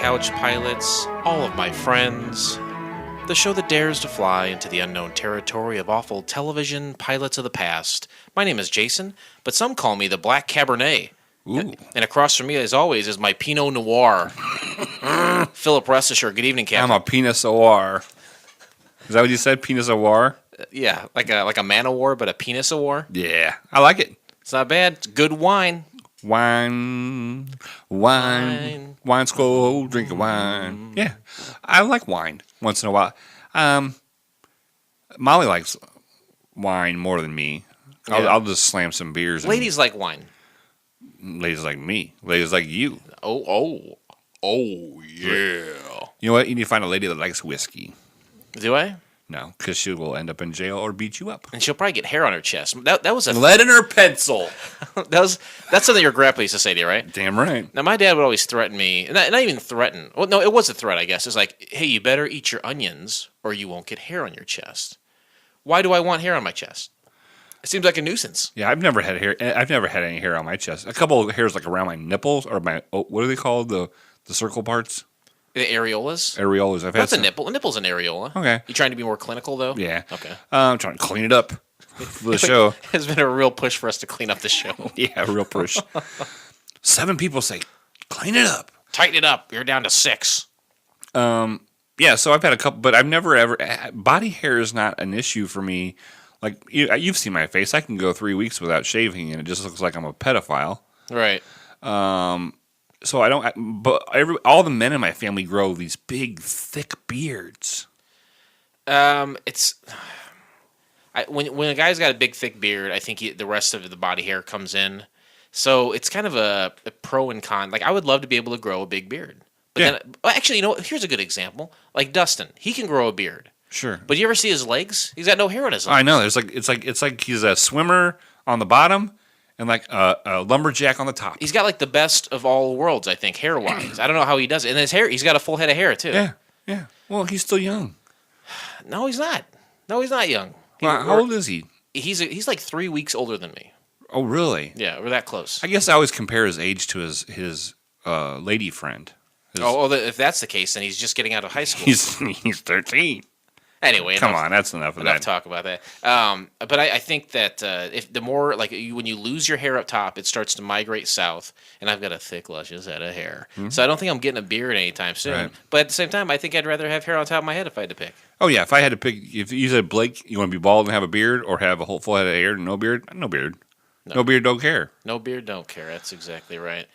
couch pilots, all of my friends. The show that dares to fly into the unknown territory of awful television pilots of the past. My name is Jason, but some call me the Black Cabernet. Ooh. And across from me, as always, is my Pinot Noir. Philip Restisher. Good evening, Captain. I'm a penis awar. Is that what you said? Penis awar? Yeah, like a man of war, but a penis of war. Yeah, I like it. It's not bad. It's good wine. Wine, wine's cold, drink of wine. Yeah, I like wine once in a while. Molly likes wine more than me. I'll just slam some beers. Ladies like wine. Ladies like me. Ladies like you. Oh, yeah. You know what? You need to find a lady that likes whiskey. Do I? No, because she will end up in jail or beat you up. And she'll probably get hair on her chest. That was a Lead in her pencil. that's something your grandpa used to say to you, right? Damn right. Now my dad would always threaten me, not even threaten. Well, no, it was a threat, I guess. It's like, hey, you better eat your onions or you won't get hair on your chest. Why do I want hair on my chest? It seems like a nuisance. Yeah, I've never had hair. I've never had any hair on my chest. A couple of hairs like around my nipples or my what are they called? The circle parts. The areolas? Areolas. I've had That's a nipple. A nipple's an areola. Okay. You trying to be more clinical, though? Yeah. Okay. I'm trying to clean it up for the show. It's been a real push for us to clean up the show. Yeah, real push. 7 people say, clean it up. Tighten it up. You're down to 6. Yeah, so I've had a couple, but I've never ever. Body hair is not an issue for me. Like, you've seen my face. I can go 3 weeks without shaving, and it just looks like I'm a pedophile. Right. So I don't. But all the men in my family grow these big, thick beards. When a guy's got a big, thick beard, I think the rest of the body hair comes in. So it's kind of a pro and con. Like, I would love to be able to grow a big beard. But Yeah. then, actually, you know what? Here's a good example. Like Dustin, he can grow a beard. Sure. But you ever see his legs? He's got no hair on his legs. I know. It's like he's a swimmer on the bottom and like a lumberjack on the top. He's got like the best of all worlds, I think, hair wise. I don't know how he does it. And his hair, he's got a full head of hair too. Yeah. Well, he's still young. No, he's not. No, he's not young. Well, how old is he? He's like 3 weeks older than me. Oh, really? Yeah, we're that close. I guess I always compare his age to his lady friend. If that's the case, then he's just getting out of high school. He's 13. Anyway, come on, that's enough of that. Talk about that. But I think that if the more like when you lose your hair up top, it starts to migrate south. And I've got a thick, luscious head of hair, so I don't think I'm getting a beard anytime soon. Right. But at the same time, I think I'd rather have hair on top of my head if I had to pick. Oh yeah, if I had to pick, if you said Blake, you want to be bald and have a beard, or have a whole full head of hair and no beard? No beard. No beard, don't care. No beard, don't care. That's exactly right.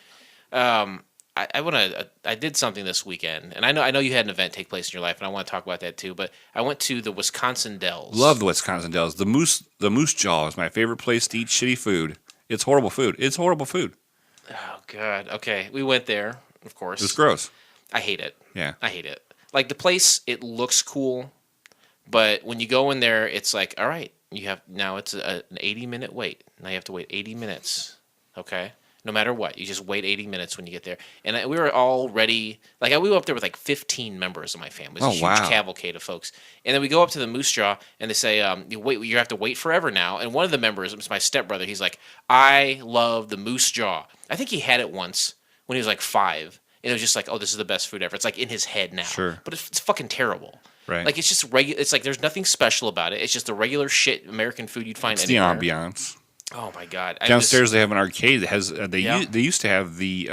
I did something this weekend, and I know you had an event take place in your life, and I want to talk about that too. But I went to the Wisconsin Dells. Love the Wisconsin Dells. The Moosejaw is my favorite place to eat shitty food. It's horrible food. Oh God. Okay, we went there. Of course, It's gross. I hate it. Yeah. I hate it. Like the place, it looks cool, but when you go in there, it's like, all right, it's an 80-minute wait. Now you have to wait 80 minutes. Okay. No matter what, you just wait 80 minutes when you get there. And we were all ready. Like, we went up there with like 15 members of my family. It was a huge cavalcade of folks. And then we go up to the Moosejaw, and they say, you have to wait forever now. And one of the members, it's my stepbrother, he's like, I love the Moosejaw. I think he had it once when he was like 5. And it was just like, oh, this is the best food ever. It's like in his head now. Sure. But it's fucking terrible. Right. Like, it's just regular. It's like there's nothing special about it. It's just the regular shit American food you'd find It's anywhere. the ambiance. Oh my God! Downstairs they have an arcade that has. They used to have the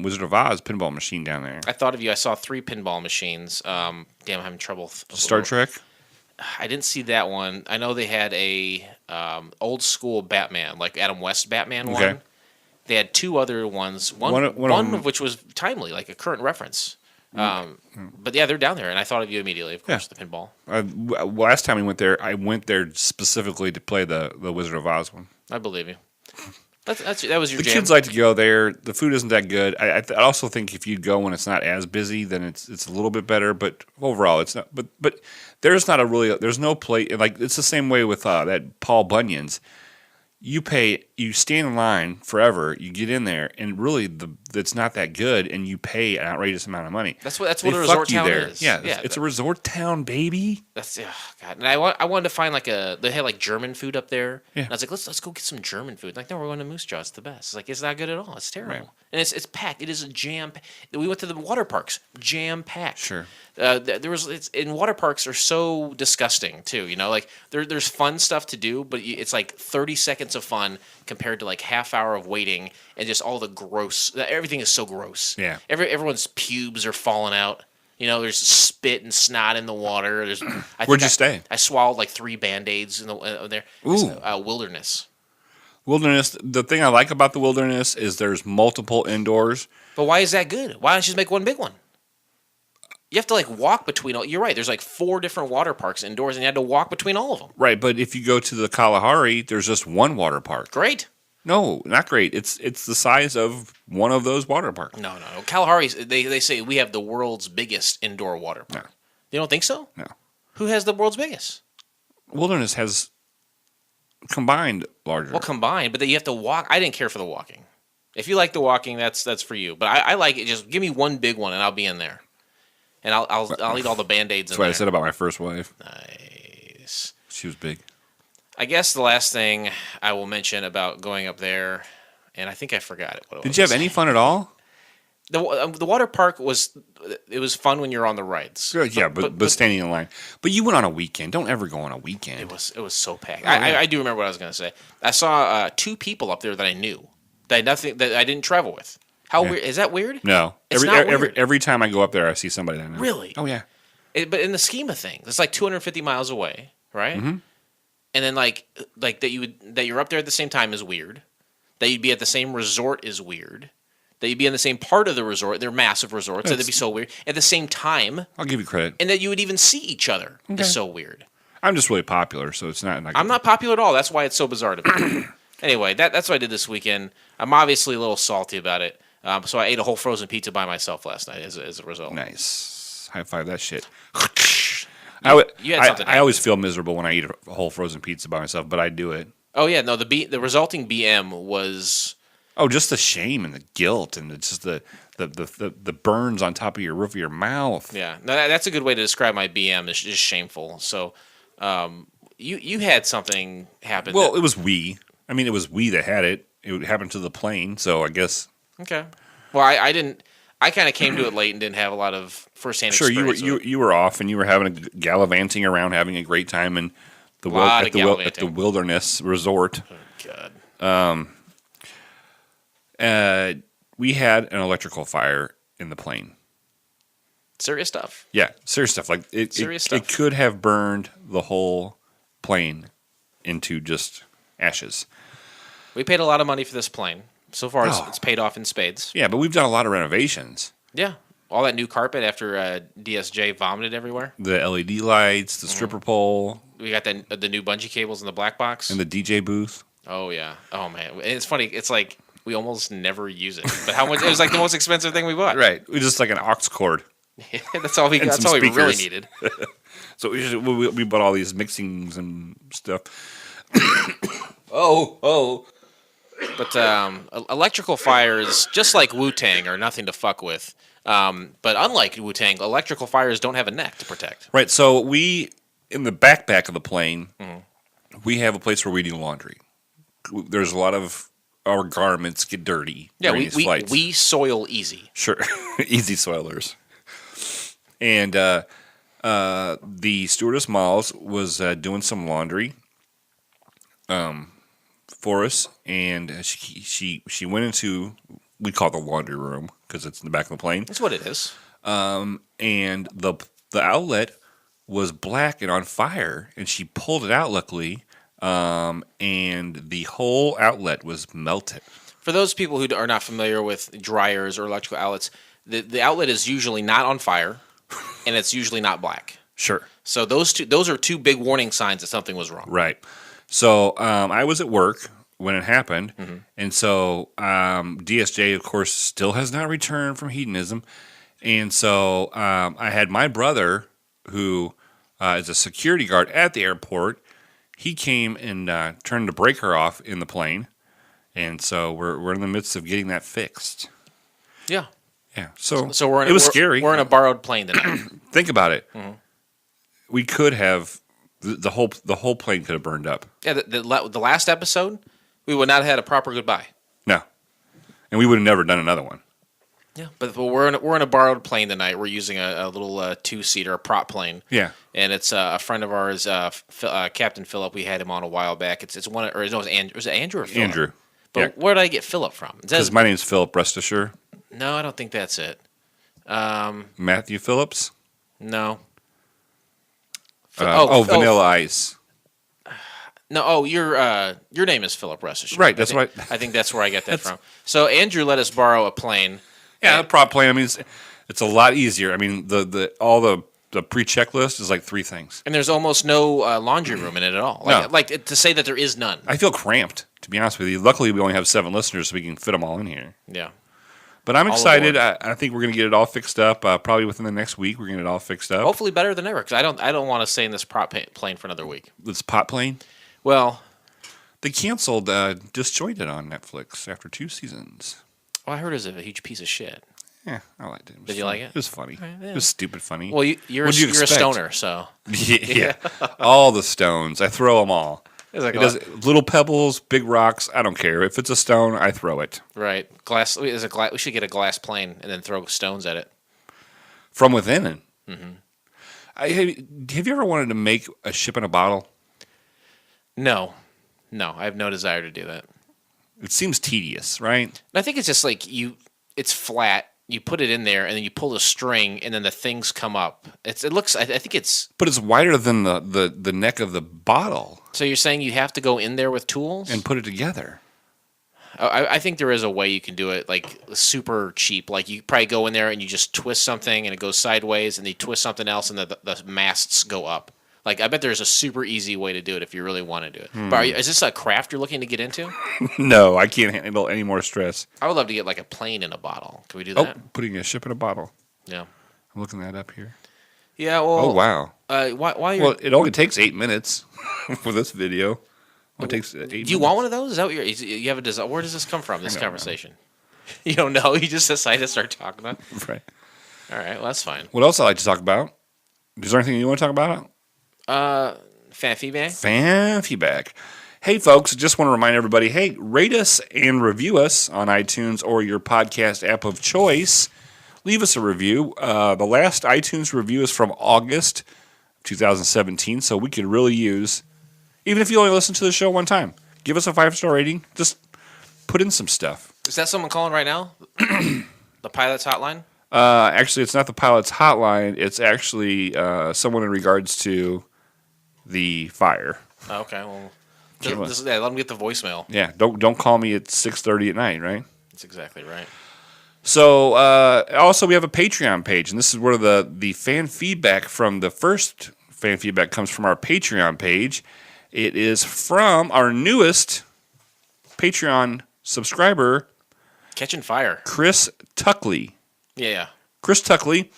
Wizard of Oz pinball machine down there. I thought of you. I saw 3 pinball machines. Damn, I'm having trouble. Star Trek. I didn't see that one. I know they had a old school Batman, like Adam West Batman one. They had 2 other ones. One of which was timely, like a current reference. But yeah, they're down there, and I thought of you immediately. Of course, the pinball. Last time we went there, I went there specifically to play the Wizard of Oz one. I believe you. That was your jam. The kids like to go there. The food isn't that good. I also think if you go when it's not as busy, then it's a little bit better. But overall, it's not. But there's no plate. Like, it's the same way with that Paul Bunyan's. You stand in line forever. You get in there, and really the that's not that good, and you pay an outrageous amount of money. That's what They a resort fuck you town there. is. Yeah, it's a resort town, baby. That's God. And I wanted to find they had like German food up there. Yeah. And I was like, let's go get some German food. Like, no, we're going to Moosejaw. It's the best. It's like, it's not good at all. It's terrible. Right. And it's packed. It is a jam. We went to the water parks, jam packed. Sure. And water parks are so disgusting too. You know, like there's fun stuff to do, but it's like 30 seconds of fun compared to like half hour of waiting and just all the gross. Everything is so gross. Yeah. Everyone's pubes are falling out. You know, there's spit and snot in the water. Where'd you stay? I swallowed like 3 Band-Aids in there. Ooh. Wilderness. Wilderness. The thing I like about the wilderness is there's multiple indoors. But why is that good? Why don't you just make one big one? You have to like walk between all. You're right. There's like 4 different water parks indoors, and you had to walk between all of them. Right, but if you go to the Kalahari, there's just one water park. Great. No, not great. It's the size of one of those water parks. No. Kalahari's. They say we have the world's biggest indoor water park. No. You don't think so? No. Who has the world's biggest? Wilderness has combined larger. Well, combined, but then you have to walk. I didn't care for the walking. If you like the walking, that's for you. But I like it. Just give me one big one, and I'll be in there. And I'll eat all the Band-Aids in That's what there. I said about my first wife. Nice. She was big. I guess the last thing I will mention about going up there, and I think I forgot it. Did you have any fun at all? The water park was fun when you're on the rides. Yeah, but standing in line. But you went on a weekend. Don't ever go on a weekend. It was so packed. Oh, yeah. I do remember what I was going to say. I saw 2 people up there that I knew that I didn't travel with. How weird is that? Weird? No. It's not weird. Every time I go up there, I see somebody that I know. Really? Oh yeah. But in the scheme of things, it's like 250 miles away, right? Mm-hmm. And then like that you're up there at the same time is weird. That you'd be at the same resort is weird. That you'd be in the same part of the resort. They're massive resorts. So that'd be so weird. At the same time, I'll give you credit. and that you would even see each other is so weird. I'm just really popular, so it's not. I'm not popular at all. That's why it's so bizarre to me. Anyway, that's what I did this weekend. I'm obviously a little salty about it. So I ate a whole frozen pizza by myself last night as a result. Nice. High five that shit. You had something. I always feel miserable when I eat a whole frozen pizza by myself, but I do it. Oh yeah, no. The resulting BM was. Oh, just the shame and the guilt and just the burns on top of your roof of your mouth. Yeah, no, that's a good way to describe my BM. It's just shameful. So, you had something happen. Well, it was we. I mean, it was we that had it. It happened to the plane, so I guess. Okay. Well, I didn't. I kind of came to it late and didn't have a lot of firsthand experience. Sure, you were off and you were gallivanting around, having a great time in the at the wilderness resort. Oh God. We had an electrical fire in the plane. Serious stuff. Yeah, serious stuff. Like Serious stuff. It could have burned the whole plane into just ashes. We paid a lot of money for this plane. So far, it's paid off in spades. Yeah, but we've done a lot of renovations. Yeah. All that new carpet after DSJ vomited everywhere. The LED lights, the stripper pole. We got the new bungee cables in the black box. And the DJ booth. Oh, yeah. Oh, man. And it's funny. It's like we almost never use it. But how much? It was like the most expensive thing we bought. Right. We just like an aux cord. That's all we really needed. So we bought all these mixings and stuff. But electrical fires, just like Wu-Tang, are nothing to fuck with. But unlike Wu-Tang, electrical fires don't have a neck to protect. Right. So in the backpack of the plane, we have a place where we do laundry. There's a lot of our garments get dirty. Yeah, during these flights. we soil easy. Sure. Easy soilers. And the stewardess Miles was doing some laundry for us, and she went into, we call it the laundry room because it's in the back of the plane. That's what it is. And the outlet was black and on fire, and she pulled it out luckily, and the whole outlet was melted. For those people who are not familiar with dryers or electrical outlets, the outlet is usually not on fire, and it's usually not black. Sure. So those are 2 big warning signs that something was wrong. Right. So I was at work when it happened, and so DSJ, of course, still has not returned from hedonism, and so I had my brother, who is a security guard at the airport. He came and turned the breaker off in the plane, and so we're in the midst of getting that fixed. Yeah. Yeah. So it was scary. We're in a borrowed plane tonight. Think about it. Mm-hmm. We could have the whole plane could have burned up. Yeah. The last episode, we would not have had a proper goodbye. No, and we would have never done another one. Yeah, but we're in a borrowed plane tonight. We're using a little 2-seater, a prop plane. Yeah, and it's a friend of ours, Captain Philip. We had him on a while back. It's one, or no, was it Andrew or Philip? Andrew. But yeah. Where did I get Philip from? Because my name's Philip, rest assured. No, I don't think that's it. Matthew Phillips? No. Vanilla Ice. No, your name is Philip, rest assured. Right, that's right. I think that's where I get that from. So Andrew let us borrow a plane. Yeah, a prop plane. I mean, it's a lot easier. I mean, the pre-checklist is like 3 things. And there's almost no laundry room in it at all. Like to say that there is none. I feel cramped, to be honest with you. Luckily, we only have 7 listeners, so we can fit them all in here. Yeah. But I'm excited. I think we're going to get it all fixed up. Probably within the next week, we're going to get it all fixed up. Hopefully better than ever, because I don't want to stay in this prop plane for another week. This pot plane? Well, they canceled Disjointed on Netflix after 2 seasons. Oh, I heard it was a huge piece of shit. Yeah, I liked it. Did you like it? It was funny. Right, yeah. It was stupid funny. Well, you're a stoner, so. Yeah. All the stones. I throw them all. Little pebbles, big rocks, I don't care. If it's a stone, I throw it. Right. Glass. We should get a glass plane and then throw stones at it. From within it. Mm-hmm. Have you ever wanted to make a ship in a bottle? No, I have no desire to do that. It seems tedious, right? And I think it's just like it's flat. You put it in there, and then you pull the string, and then the things come up. It looks. I think it's. But it's wider than the neck of the bottle. So you're saying you have to go in there with tools and put it together. I think there is a way you can do it, like super cheap. Like you probably go in there and you just twist something, and it goes sideways, and you twist something else, and the masts go up. Like, I bet there's a super easy way to do it if you really want to do it. But is this a craft you're looking to get into? No, I can't handle any more stress. I would love to get, like, a plane in a bottle. Can we do that? Oh, putting a ship in a bottle. Yeah. I'm looking that up here. Yeah, well... Oh, wow. Well, it only takes 8 minutes for this video. It takes 8 minutes. Do you want one of those? Is that what you have a desire? Where does this come from, this conversation? You don't know? You just decided to start talking about it? Right. All right, well, that's fine. What else I like to talk about? Is there anything you want to talk about? Fan feedback? Fan feedback. Hey, folks, just want to remind everybody, hey, rate us and review us on iTunes or your podcast app of choice. Leave us a review. The last iTunes review is from August 2017, so we could really use, even if you only listen to the show one time, give us a 5-star rating. Just put in some stuff. Is that someone calling right now? The pilot's hotline? Actually, it's not the pilot's hotline. It's actually someone in regards to the fire. Okay, well, let them get the voicemail. Yeah, don't call me at 6:30 at night, right? That's exactly right. So, also we have a Patreon page, and this is where the fan feedback from the first fan feedback comes from our Patreon page. It is from our newest Patreon subscriber, Catching Fire, Chris Tuckley. Yeah. Chris Tuckley,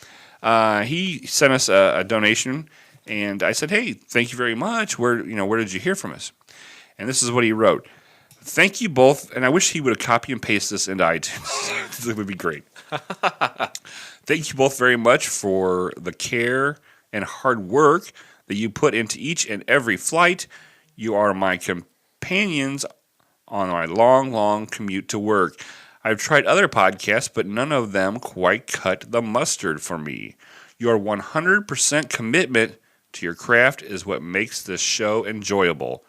he sent us a donation, and I said, "Hey, thank you very much. Where did you hear from us?" And this is what he wrote: "Thank you both," and I wish he would have copy and paste this into iTunes. It would be great. "Thank you both very much for the care and hard work that you put into each and every flight. You are my companions on my long, long commute to work. I've tried other podcasts, but none of them quite cut the mustard for me. Your 100% commitment to your craft is what makes this show enjoyable."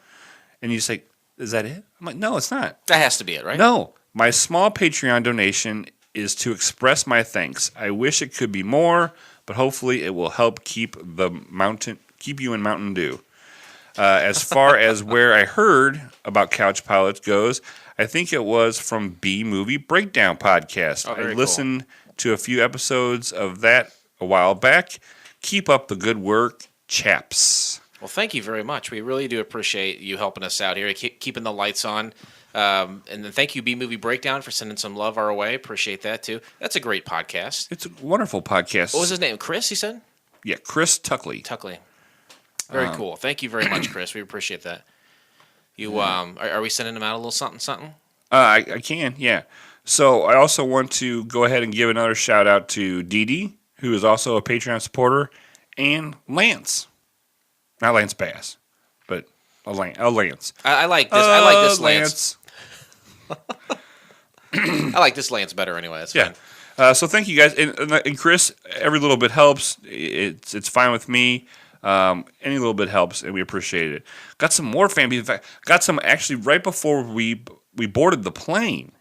And you say, "Is that it?" I'm like, "No, it's not. That has to be it, right?" No. "My small Patreon donation is to express my thanks. I wish it could be more, but hopefully it will help keep you in Mountain Dew. As far as where I heard about Couch Pilots goes, I think it was from B Movie Breakdown podcast. I listened to a few episodes of that a while back. Keep up the good work, chaps." Well, thank you very much. We really do appreciate you helping us out here, keeping the lights on. And then thank you, B Movie Breakdown, for sending some love our way. Appreciate that, too. That's a great podcast. It's a wonderful podcast. What was his name? Chris, you said? Yeah, Chris Tuckley. Very cool. Thank you very much, Chris. We appreciate that. You are we sending him out a little something? I can, yeah. So I also want to go ahead and give another shout out to Dee Dee, who is also a Patreon supporter, and Lance. Not Lance Bass, but a Lance. I like this. I like this Lance. Lance. I like this Lance better anyway. That's fine. So thank you guys, and Chris. Every little bit helps. It's fine with me. Any little bit helps, and we appreciate it. Got some more fan. In fact, got some actually right before we boarded the plane.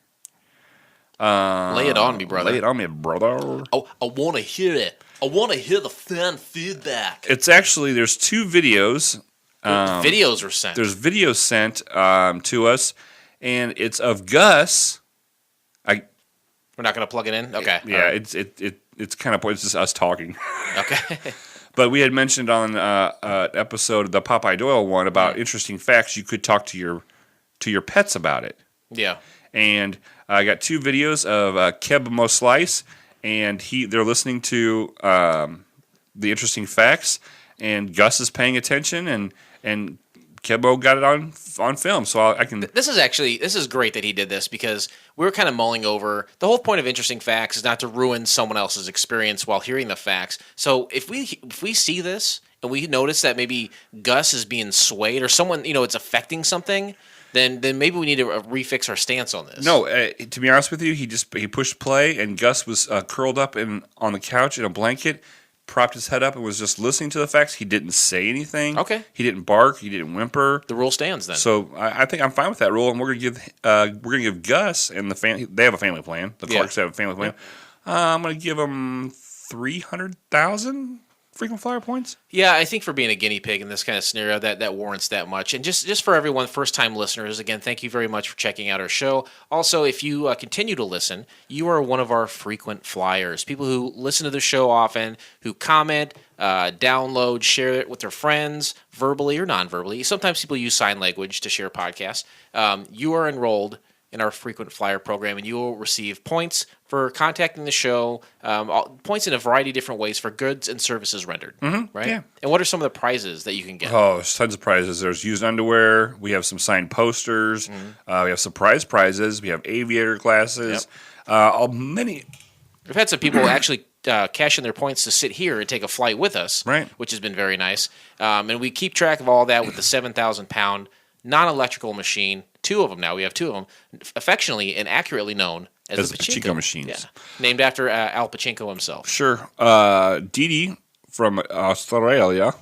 Lay it on me, brother. Lay it on me, brother. Oh, I want to hear it. I want to hear the fan feedback. It's actually there's 2 videos. Videos were sent. There's videos sent to us, and it's of Gus. We're not going to plug it in? Okay. Yeah, right. it's kind of it's just us talking. Okay. But we had mentioned on episode the Popeye Doyle one about interesting facts. You could talk to your pets about it. Yeah. And I got 2 videos of Keb Mo Slice, and they're listening to the interesting facts, and Gus is paying attention, and Kebo got it on film, so I can. This is great that he did this because we were kind of mulling over the whole point of interesting facts is not to ruin someone else's experience while hearing the facts. So if we see this and we notice that maybe Gus is being swayed or someone it's affecting something, then maybe we need to refix our stance on this. No, to be honest with you, he pushed play and Gus was curled up on the couch in a blanket. Propped his head up and was just listening to the facts. He didn't say anything. Okay. He didn't bark. He didn't whimper. The rule stands then. So I think I'm fine with that rule, and we're gonna give Gus and the family. They have a family plan. The Clarks have a family plan. I'm gonna give them 300,000 frequent flyer points. Yeah, I think for being a guinea pig in this kind of scenario, that warrants that much. And just for everyone, first-time listeners, again, thank you very much for checking out our show. Also, if you continue to listen, you are one of our frequent flyers, people who listen to the show often, who comment, download, share it with their friends, verbally or non-verbally. Sometimes people use sign language to share podcasts. You are enrolled in our frequent flyer program, and you will receive points for contacting the show, points in a variety of different ways for goods and services rendered, right? Yeah. And what are some of the prizes that you can get? Oh, there's tons of prizes. There's used underwear. We have some signed posters. We have surprise prizes. We have aviator glasses. Many. We've had some people actually cash in their points to sit here and take a flight with us, right? Which has been very nice. And we keep track of all that with the 7,000-pound non-electrical machine. 2 of them now. We have 2 of them, affectionately and accurately known as the Pachinko machines. Yeah. Named after Al Pachinko himself. Sure. Dee Dee from Australia,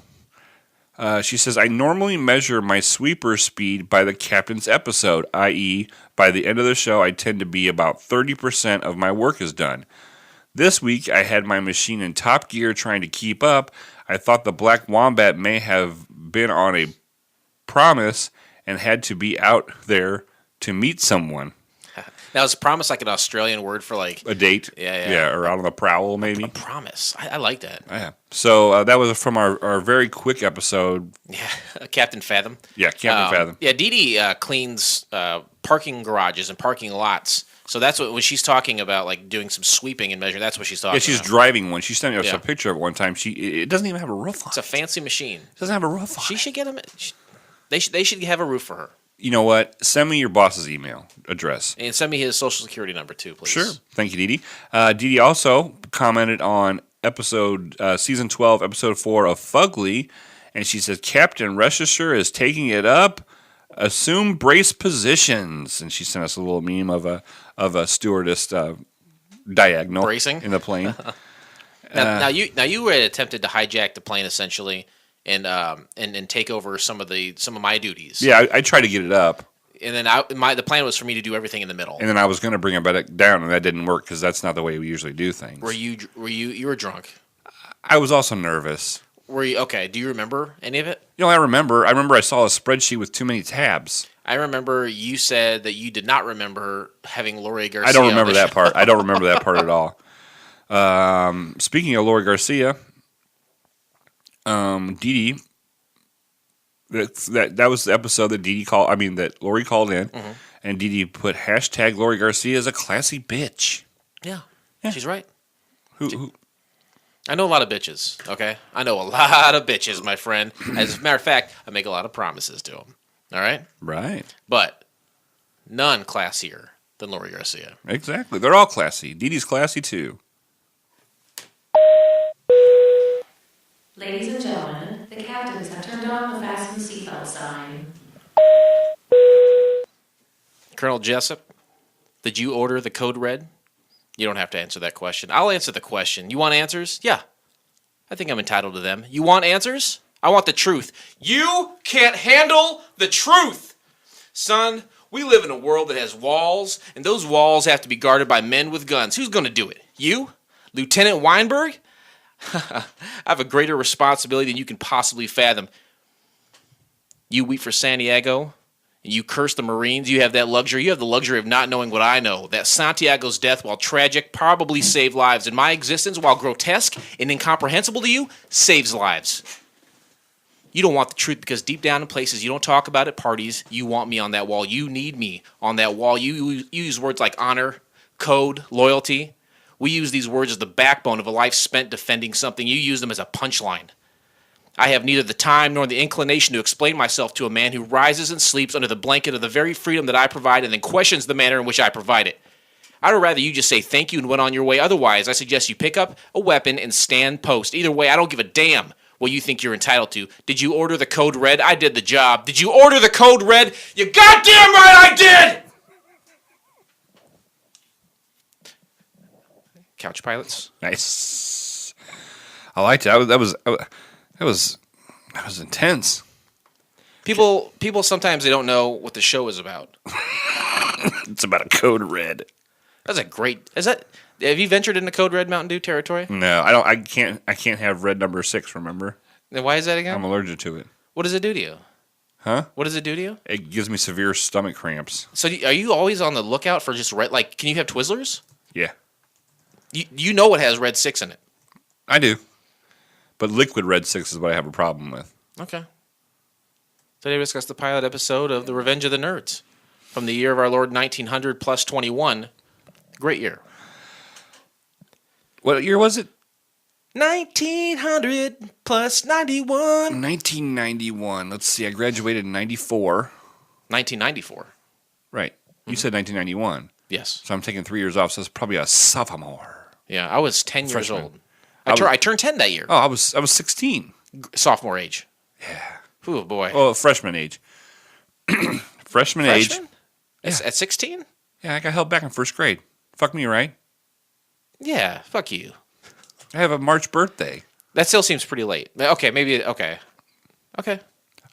she says, I normally measure my sweeper speed by the captain's episode, i.e., by the end of the show, I tend to be about 30% of my work is done. This week, I had my machine in top gear trying to keep up. I thought the Black Wombat may have been on a promise and had to be out there to meet someone. Now, is promise like an Australian word for like a date? Yeah, or out on the prowl, maybe. A promise. I like that. Yeah. So that was from our very quick episode. Yeah, Captain Fathom. Yeah, Captain Fathom. Yeah, Dee Dee cleans parking garages and parking lots. So that's what when she's talking about, like doing some sweeping and measuring. That's what she's talking. Yeah, she's about. driving one. She sent us a picture of it one time. It doesn't even have a roof on. It's a fancy machine. It doesn't have a roof on. She should get them. They should have a roof for her. You know what? Send me your boss's email address. And send me his social security number, too, please. Sure. Thank you, Dee Dee. Dee Dee also commented on season 12, episode 4 of Fugly, and she says, Captain Reshisher is taking it up. Assume brace positions. And she sent us a little meme of a stewardess diagonal bracing in the plane. Now you had attempted to hijack the plane, essentially, and take over some of my duties. Yeah, I tried to get it up, and then the plan was for me to do everything in the middle. And then I was going to bring it back down, and that didn't work because that's not the way we usually do things. You were drunk? I was also nervous. Were you okay? Do you remember any of it? I remember. I saw a spreadsheet with too many tabs. I remember you said that you did not remember having Lori Garcia. I don't remember that part. I don't remember that part at all. Speaking of Lori Garcia. Dee Dee, that was the episode that that Lori called in, and Dee Dee put hashtag Lori Garcia as a classy bitch. Yeah, she's right. Who? I know a lot of bitches, okay? I know a lot of bitches, my friend. As a matter of fact, I make a lot of promises to them, all right? Right. But none classier than Lori Garcia. Exactly. They're all classy. Dee Dee's classy, too. Ladies and gentlemen, the captains have turned on the fasten seatbelt sign. Colonel Jessup, did you order the code red? You don't have to answer that question. I'll answer the question. You want answers? Yeah. I think I'm entitled to them. You want answers? I want the truth. You can't handle the truth! Son, we live in a world that has walls, and those walls have to be guarded by men with guns. Who's going to do it? You? Lieutenant Weinberg? I have a greater responsibility than you can possibly fathom. You weep for San Diego, and you curse the Marines. You have that luxury. You have the luxury of not knowing what I know. That Santiago's death, while tragic, probably saved lives. And my existence, while grotesque and incomprehensible to you, saves lives. You don't want the truth because deep down in places you don't talk about at parties, you want me on that wall. You need me on that wall. You use words like honor, code, loyalty. We use these words as the backbone of a life spent defending something. You use them as a punchline. I have neither the time nor the inclination to explain myself to a man who rises and sleeps under the blanket of the very freedom that I provide and then questions the manner in which I provide it. I would rather you just say thank you and went on your way. Otherwise, I suggest you pick up a weapon and stand post. Either way, I don't give a damn what you think you're entitled to. Did you order the code red? I did the job. Did you order the code red? You goddamn right I did! Couch pilots. Nice. I liked it. That was intense. People sometimes they don't know what the show is about. It's about a code red. That's a great. Have you ventured into code red Mountain Dew territory? No, I don't. I can't have red number 6. Remember? Then why is that again? I'm allergic to it. What does it do to you? Huh? What does it do to you? It gives me severe stomach cramps. So are you always on the lookout for just red? Like, can you have Twizzlers? Yeah. You know it has red 6 in it. I do. But liquid red 6 is what I have a problem with. Okay. Today we discussed the pilot episode of The Revenge of the Nerds from the year of our Lord 1900 plus 21. Great year. What year was it? 1900 plus 91. 1991. Let's see. I graduated in 94. 1994. Right. You said 1991. Yes. So I'm taking 3 years off, so it's probably a sophomore. Yeah, I was 10 years Freshman. old. I turned 10 that year. Oh, I was 16. Sophomore age. Yeah. Oh, boy. Oh, freshman age. freshman age. Freshman? Yeah. At 16? Yeah, I got held back in first grade. Fuck me, right? Yeah, fuck you. I have a March birthday. That still seems pretty late. Okay, maybe, okay. Okay.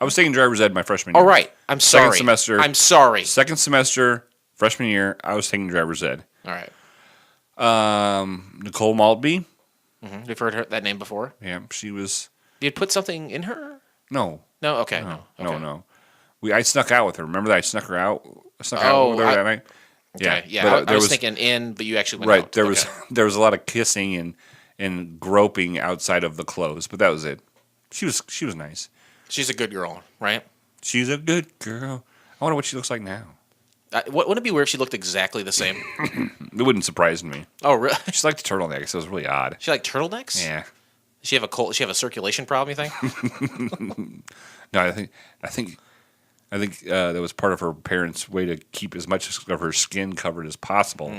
I was taking driver's ed my freshman year. All right, I'm sorry. Second semester. I'm sorry. Second semester, freshman year, I was taking driver's ed. All right. Nicole Maltby. Mm-hmm. You've heard that name before? Yeah, she was. You'd put something in her? No. No? Okay. No. Okay. No. I snuck out with her. Remember that I snuck her out? I snuck out with her that night? Okay. Yeah. But I was thinking in, but you actually went right, out. There was a lot of kissing and groping outside of the clothes, but that was it. She was nice. She's a good girl, right? She's a good girl. I wonder what she looks like now. Wouldn't it be weird if she looked exactly the same? It wouldn't surprise me. Oh, really? She's like the turtleneck, so it was really odd. She like turtlenecks? Yeah. Does she have a circulation problem, you think? No, I think that was part of her parents' way to keep as much of her skin covered as possible.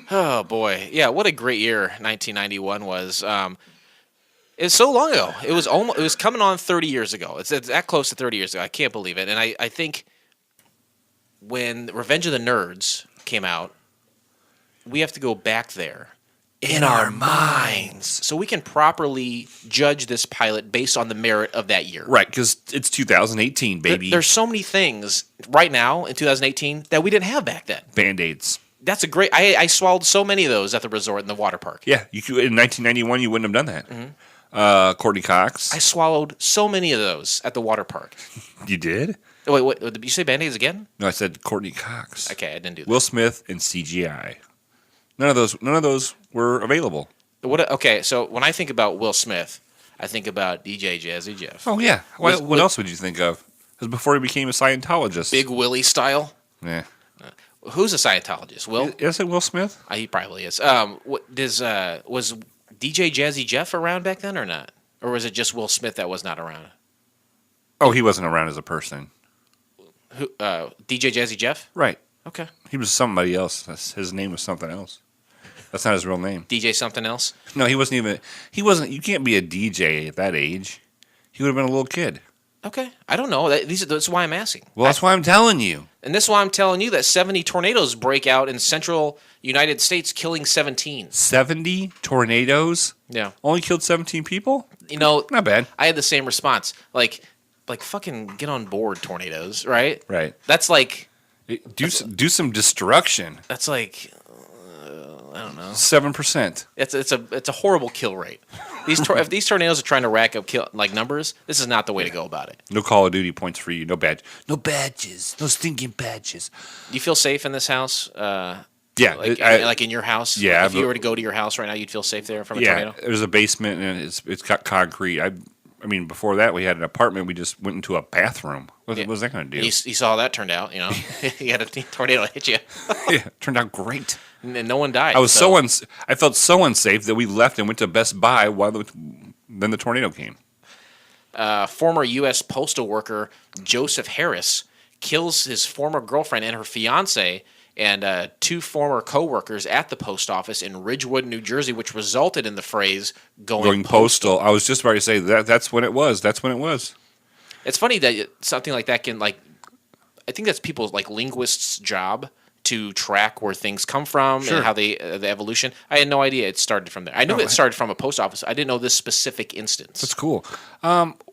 Oh boy, yeah! What a great year 1991 was. It was so long ago. It was coming on 30 years ago. It's that close to 30 years ago. I can't believe it. And I think when Revenge of the Nerds came out, we have to go back there in our minds so we can properly judge this pilot based on the merit of that year. Right, because it's 2018, baby. There's so many things right now in 2018 that we didn't have back then. Band-Aids. That's a great. I swallowed so many of those at the resort in the water park. Yeah, in 1991 you wouldn't have done that. Mm-hmm. Courtney Cox. I swallowed so many of those at the water park. You did? Wait, what? Did you say Band-Aids again? No, I said Courtney Cox. Okay, I didn't do that. Will Smith and CGI. None of those were available. Okay, so when I think about Will Smith, I think about DJ Jazzy Jeff. Oh yeah. What else would you think of? It was before he became a Scientologist. Big Willie style. Yeah. Who's a Scientologist? Will? Is it Will Smith? He probably is. Was DJ Jazzy Jeff around back then or not? Or was it just Will Smith that was not around? Oh, he wasn't around as a person. Who? DJ Jazzy Jeff? Right. Okay. He was somebody else. His name was something else. That's not his real name. DJ something else? No, he wasn't even. He wasn't. You can't be a DJ at that age. He would have been a little kid. Okay. I don't know. That's why I'm asking. Well, that's why I'm telling you. And this is why I'm telling you that 70 tornadoes break out in central United States, killing 17. 70 tornadoes? Yeah. Only killed 17 people? You know, Not bad. I had the same response. Like fucking get on board, tornadoes, right? Right. That's like... Do some destruction. That's like... I don't know. 7%. It's a horrible kill rate. If these tornadoes are trying to rack up numbers, this is not the way to go about it. No Call of Duty points for you. No badge. No badges. No stinking badges. Do you feel safe in this house? Yeah. Like in your house? Yeah. If you were to go to your house right now, you'd feel safe there from a yeah, tornado? there's a basement and it's got concrete. I mean, before that, we had an apartment. We just went into a bathroom. What was that going to do? You saw how that turned out, you know? You had a tornado hit you. Yeah, it turned out great. And no one died. I felt so unsafe that we left and went to Best Buy then the tornado came. Former U.S. postal worker Joseph Harris kills his former girlfriend and her fiance and two former co-workers at the post office in Ridgewood, New Jersey, which resulted in the phrase going postal. I was just about to say that's when it was. That's when it was. It's funny that something like that I think that's people's linguists' job to track where things come from and how the evolution. I had no idea it started from there. I knew it started from a post office. I didn't know this specific instance. That's cool.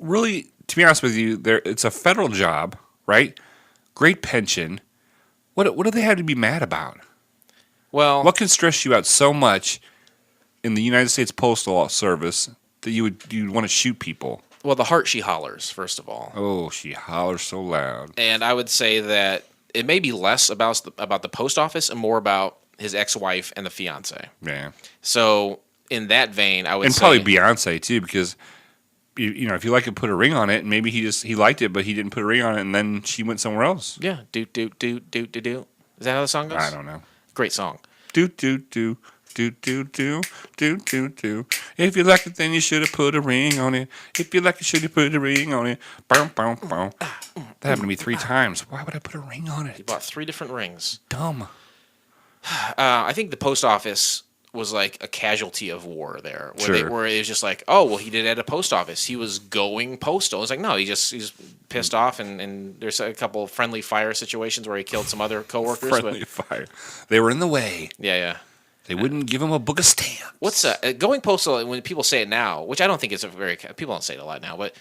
Really, to be honest with you, it's a federal job, right? Great pension. What do they have to be mad about? Well, what can stress you out so much in the United States Postal Service that you'd want to shoot people? Well, the heart she hollers, first of all. Oh, she hollers so loud. And I would say that it may be less about the post office and more about his ex-wife and the fiance. Yeah. So in that vein, I would say... And probably Beyonce, too, because... You know, if you like it, put a ring on it. And maybe he liked it, but he didn't put a ring on it, and then she went somewhere else. Yeah, do. Is that how the song goes? I don't know. Great song. Do. If you like it, then you should have put a ring on it. If you like it, should have put a ring on it. Boom. That happened to me 3 times. Why would I put a ring on it? He bought 3 different rings. Dumb. I think the post office was like a casualty of war there, Sure. where it was just like, oh, well, he did it at a post office. He was going postal. It's like, no, he's pissed off, and there's a couple of friendly fire situations where he killed some other coworkers. Friendly fire. They were in the way. Yeah. They wouldn't give him a book of stamps. What's going postal? When people say it now, which I don't think it's people don't say it a lot now, but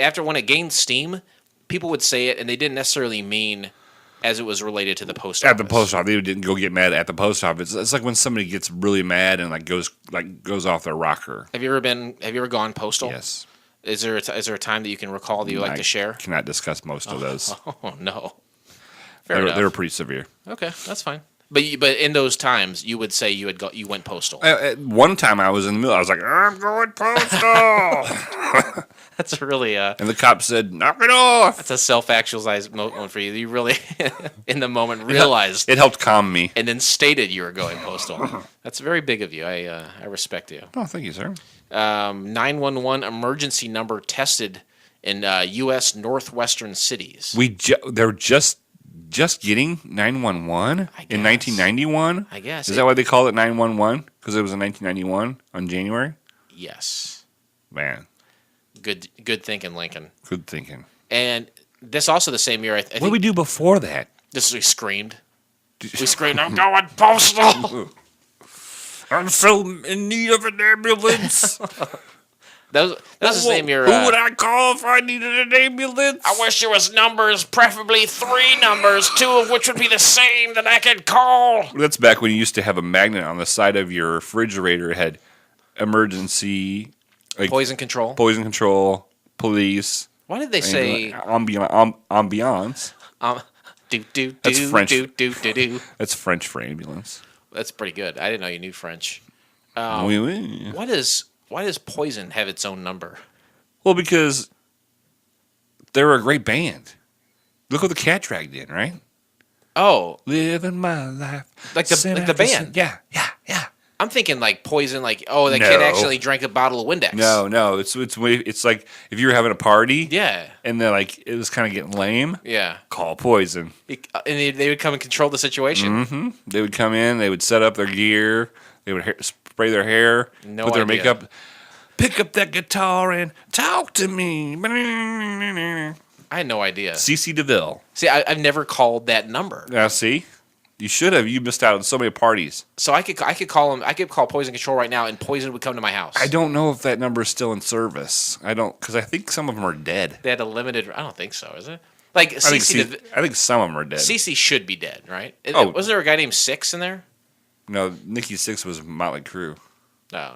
after when it gained steam, people would say it, and they didn't necessarily mean as it was related to the post office. At the post office, they didn't go get mad at the post office. It's like when somebody gets really mad and goes off their rocker. Have you ever gone postal? Yes. Is there a time that you can recall that you like to share? Cannot discuss most of those. Oh no. They were pretty severe. Okay, that's fine. But in those times, you would say you went postal. At one time, I was in the middle. I was like, I'm going postal. That's really and the cop said, knock it off. That's a self-actualized moment for you. You really, in the moment, realized it helped calm me, and then stated you were going postal. That's very big of you. I respect you. Oh, thank you, sir. 911 emergency number tested in U.S. northwestern cities. They're just getting 911 in 1991. I guess. Is that why they call it 911? Because it was in 1991 on January. Yes. Man. Good thinking, Lincoln. Good thinking. And this also the same year. I think, what did we do before that? We screamed. We screamed, I'm going postal. I'm so in need of an ambulance. That was the same year. Who would I call if I needed an ambulance? I wish there was numbers, preferably 3 numbers, 2 of which would be the same that I could call. That's back when you used to have a magnet on the side of your refrigerator. It had emergency... poison control, police. Why did they say ambiance? That's French. That's French for ambulance. That's pretty good. I didn't know you knew French. Oui, oui. Why does Poison have its own number? Well, because they're a great band. Look what the Cat Drag did, right? Oh, living my life like the band. Yeah. I'm thinking like poison, like, oh, that No. kid actually drank a bottle of Windex. No, it's like if you were having a party, Yeah. and then like it was kind of getting lame. Yeah. Call poison. And they would come and control the situation. Mm-hmm. They would come in. They would set up their gear. They would spray their hair. No put their idea. makeup. Pick up that guitar and talk to me. I had no idea. CC DeVille. See, I've never called that number. Now, see, you should have. You missed out on so many parties. So I could call him. I could call Poison Control right now, and Poison would come to my house. I don't know if that number is still in service. I don't, because I think some of them are dead. They had a limited. I don't think so. Is it? Like I think some of them are dead. CC should be dead, right? Oh. Was there a guy named Six in there? No, Nikki Sixx was Motley Crue. No.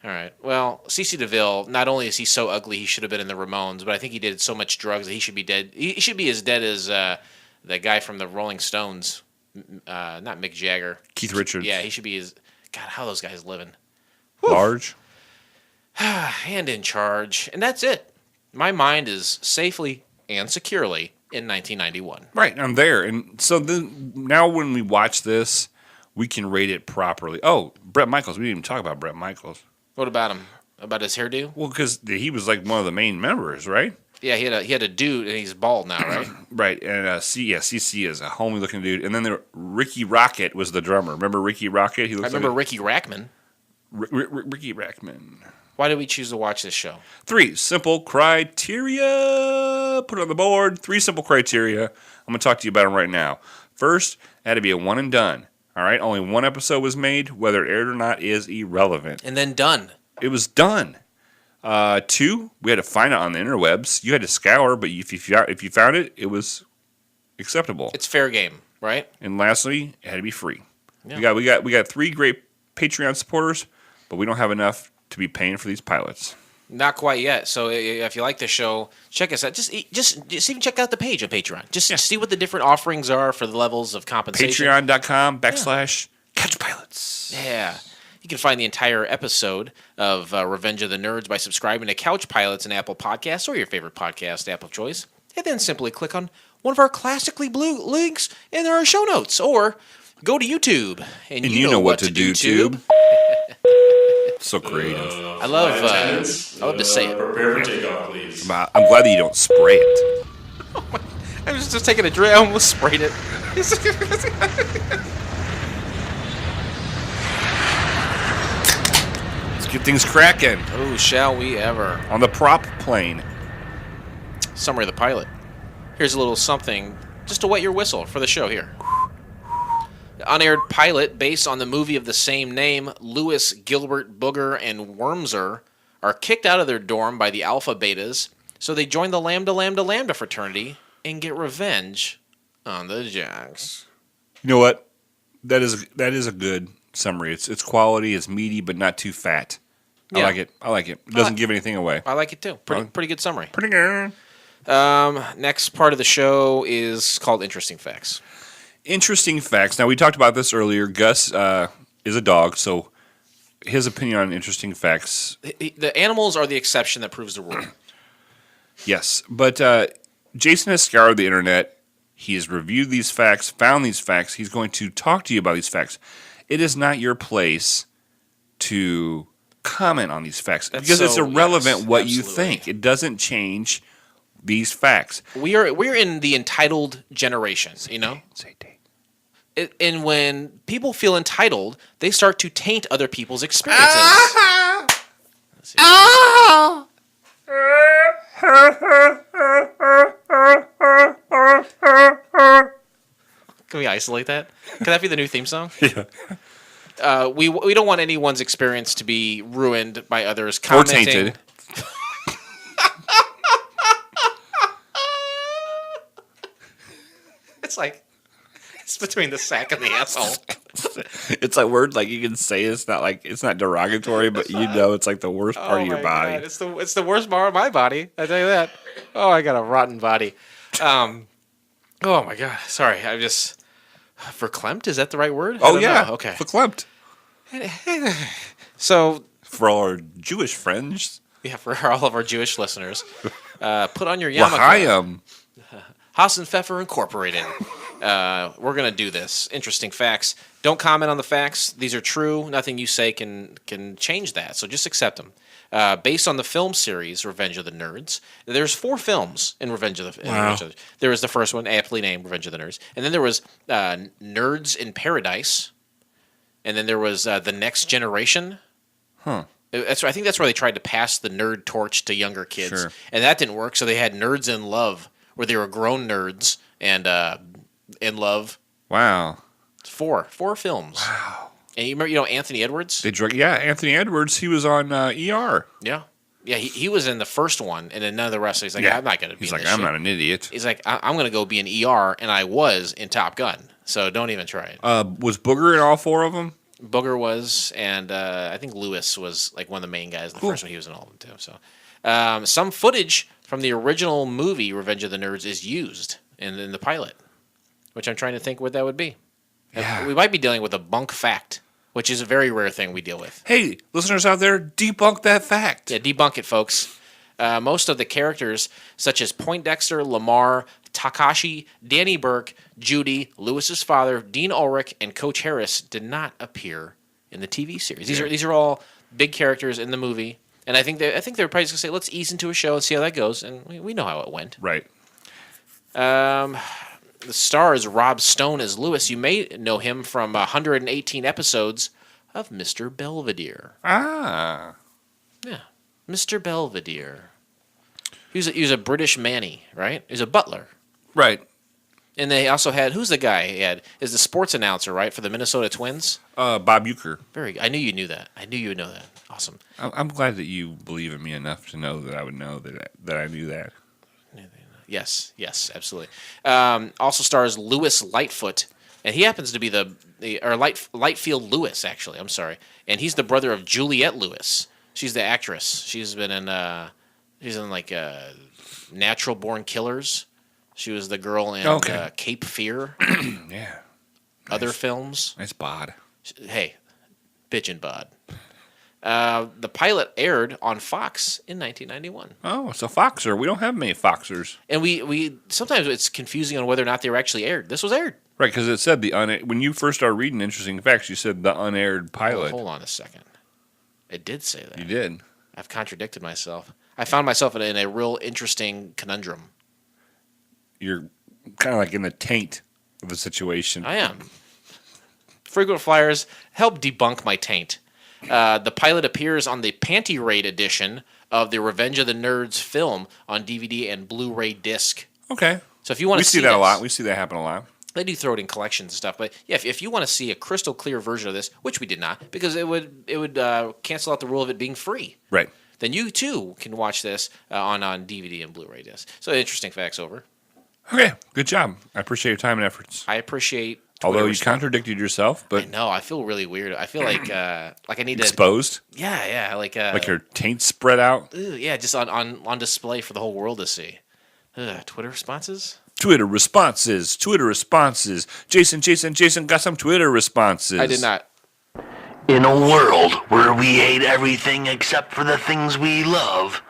All right. Well, CC DeVille, not only is he so ugly, he should have been in the Ramones, but I think he did so much drugs that he should be dead. He should be as dead as the guy from the Rolling Stones, not Mick Jagger. Keith Richards. Yeah, he should be as. God, how are those guys living? Large. And in charge. And that's it. My mind is safely and securely in 1991. Right, I'm there. And so then now when we watch this, we can rate it properly. Oh, Bret Michaels. We didn't even talk about Bret Michaels. What about him? About his hairdo? Well, because he was like one of the main members, right? Yeah, he had a dude, and he's bald now, right? Right, and CC is a homely looking dude. And then Ricky Rocket was the drummer. Remember Ricky Rocket? He I looks remember like Ricky Rackman. Ricky Rackman. Why did we choose to watch this show? 3 simple criteria. Put it on the board. 3 simple criteria. I'm going to talk to you about them right now. First, it had to be a one and done. All right, only one episode was made. Whether it aired or not is irrelevant. And then done. It was done. 2, we had to find it on the interwebs. You had to scour, but if you found it, it was acceptable. It's fair game, right? And lastly, it had to be free. Yeah. We got 3 great Patreon supporters, but we don't have enough to be paying for these pilots. Not quite yet. So if you like the show, check us out. Just even check out the page on Patreon. Just see what the different offerings are for the levels of compensation. Patreon.com/CouchPilots. Yeah. You can find the entire episode of Revenge of the Nerds by subscribing to Couch Pilots in Apple Podcasts or your favorite podcast app of choice. And then simply click on one of our classically blue links in our show notes. Or go to YouTube. And you know what to do, Tube. So creative. I love to say it. Prepare for takeoff, please. I'm glad that you don't spray it. I was just taking a drink. I almost sprayed it. Let's get things cracking Oh, shall we ever. on the prop plane. Summary of the pilot. Here's a little something just to wet your whistle for the show here. The unaired pilot, based on the movie of the same name, Lewis, Gilbert, Booger, and Wormser, are kicked out of their dorm by the Alpha Betas, so they join the Lambda Lambda Lambda fraternity and get revenge on the jocks. You know what? That is a good summary. It's quality, it's meaty, but not too fat. Yeah. I like it. It doesn't give anything away. I like it too. Pretty good summary. Pretty good. Next part of the show is called Interesting Facts. Interesting facts. Now, we talked about this earlier. Gus is a dog, so his opinion on interesting facts. The animals are the exception that proves the rule. Yes, but Jason has scoured the internet. He has reviewed these facts, found these facts. He's going to talk to you about these facts. It is not your place to comment on these facts because it's irrelevant what you think. It doesn't change these facts. We're in the entitled generation, you know? And when people feel entitled, they start to taint other people's experiences. Let's see. Can we isolate that? Can that be the new theme song? Yeah. We don't want anyone's experience to be ruined by others commenting. Or tainted. It's between the sack and the asshole. It's like word like you can say it's not derogatory, but you know it's like the worst part of your body. God. It's the worst part of my body. I tell you that. Oh, I got a rotten body. Oh my God. Sorry, I'm just verklempt. Is that the right word? Oh yeah. Know. Okay. Verklempt. So For all our Jewish friends. yeah, for all of our Jewish listeners, put on your yarmulke. L'chaim. Haas and Pfeffer Incorporated. We're going to do this. Interesting facts. Don't comment on the facts. These are true. Nothing you say can change that. So just accept them. Based on the film series Revenge of the Nerds, there's 4 films in Revenge of the Nerds. There was the first one, aptly named Revenge of the Nerds. And then there was Nerds in Paradise. And then there was The Next Generation. Huh. I think that's where they tried to pass the nerd torch to younger kids. Sure. And that didn't work, so they had Nerds in Love, where they were grown nerds and in love. Wow. 4 films. Wow. And you remember, Anthony Edwards? Anthony Edwards. He was on ER. Yeah. Yeah, he was in the first one, and then none of the rest. He's like, I'm not going to be in this I'm shit. not an idiot. He's like, I'm going to go be an ER, and I was in Top Gun, so don't even try it. Was Booger in all 4 of them? Booger was, and I think Lewis was like one of the main guys. The first one, he was in all of them too. So, some footage from the original movie Revenge of the Nerds is used in the pilot, which I'm trying to think what that would be. Yeah. We might be dealing with a bunk fact, which is a very rare thing we deal with. Hey, listeners out there, debunk that fact. Yeah, debunk it, folks. Most of the characters, such as Poindexter, Lamar, Takashi, Danny Burke, Judy, Lewis's father, Dean Ulrich, and Coach Harris did not appear in the TV series. These are all big characters in the movie, and I think they're probably just gonna say, let's ease into a show and see how that goes, and we know how it went. Right. The star is Rob Stone as Lewis. You may know him from 118 episodes of Mr. Belvedere. Ah. Yeah, Mr. Belvedere. He was a British Manny, right? He was a butler. Right. And they also had, who's the guy he had? Is the sports announcer, right, for the Minnesota Twins? Bob Uecker. Very good. I knew you knew that. I knew you would know that. Awesome. I'm glad that you believe in me enough to know that I would know that I knew that. Yes, absolutely. Also stars Lewis Lightfoot, and he happens to be Lightfield Lewis, actually. I'm sorry. And he's the brother of Juliette Lewis. She's the actress. She's been in Natural Born Killers. She was the girl in Cape Fear. Yeah. Other films. Nice bod. Hey, bitchin' bod. The pilot aired on Fox in 1991. Oh, it's a Foxer. We don't have many Foxers. And we sometimes it's confusing on whether or not they were actually aired. This was aired. Right, because it said when you first started reading Interesting Facts, you said the unaired pilot. Hold on a second. It did say that. You did. I've contradicted myself. I found myself in a real interesting conundrum. You're kind of like in the taint of the situation. I am. Frequent flyers help debunk my taint. The pilot appears on the Panty Raid edition of the Revenge of the Nerds film on DVD and Blu-ray disc. Okay. So if you want to see that a lot. We see that happen a lot. They do throw it in collections and stuff, but yeah, if you want to see a crystal clear version of this, which we did not, because it would cancel out the rule of it being free. Right. Then you too can watch this on DVD and Blu-ray disc. So interesting facts over. Okay, good job. I appreciate your time and efforts. I appreciate. Although you contradicted yourself, but no, I feel really weird. I feel like I need to exposed. Yeah, like your taint spread out. Yeah, just on display for the whole world to see. Twitter responses. Twitter responses. Jason got some Twitter responses. I did not. In a world where we hate everything except for the things we love,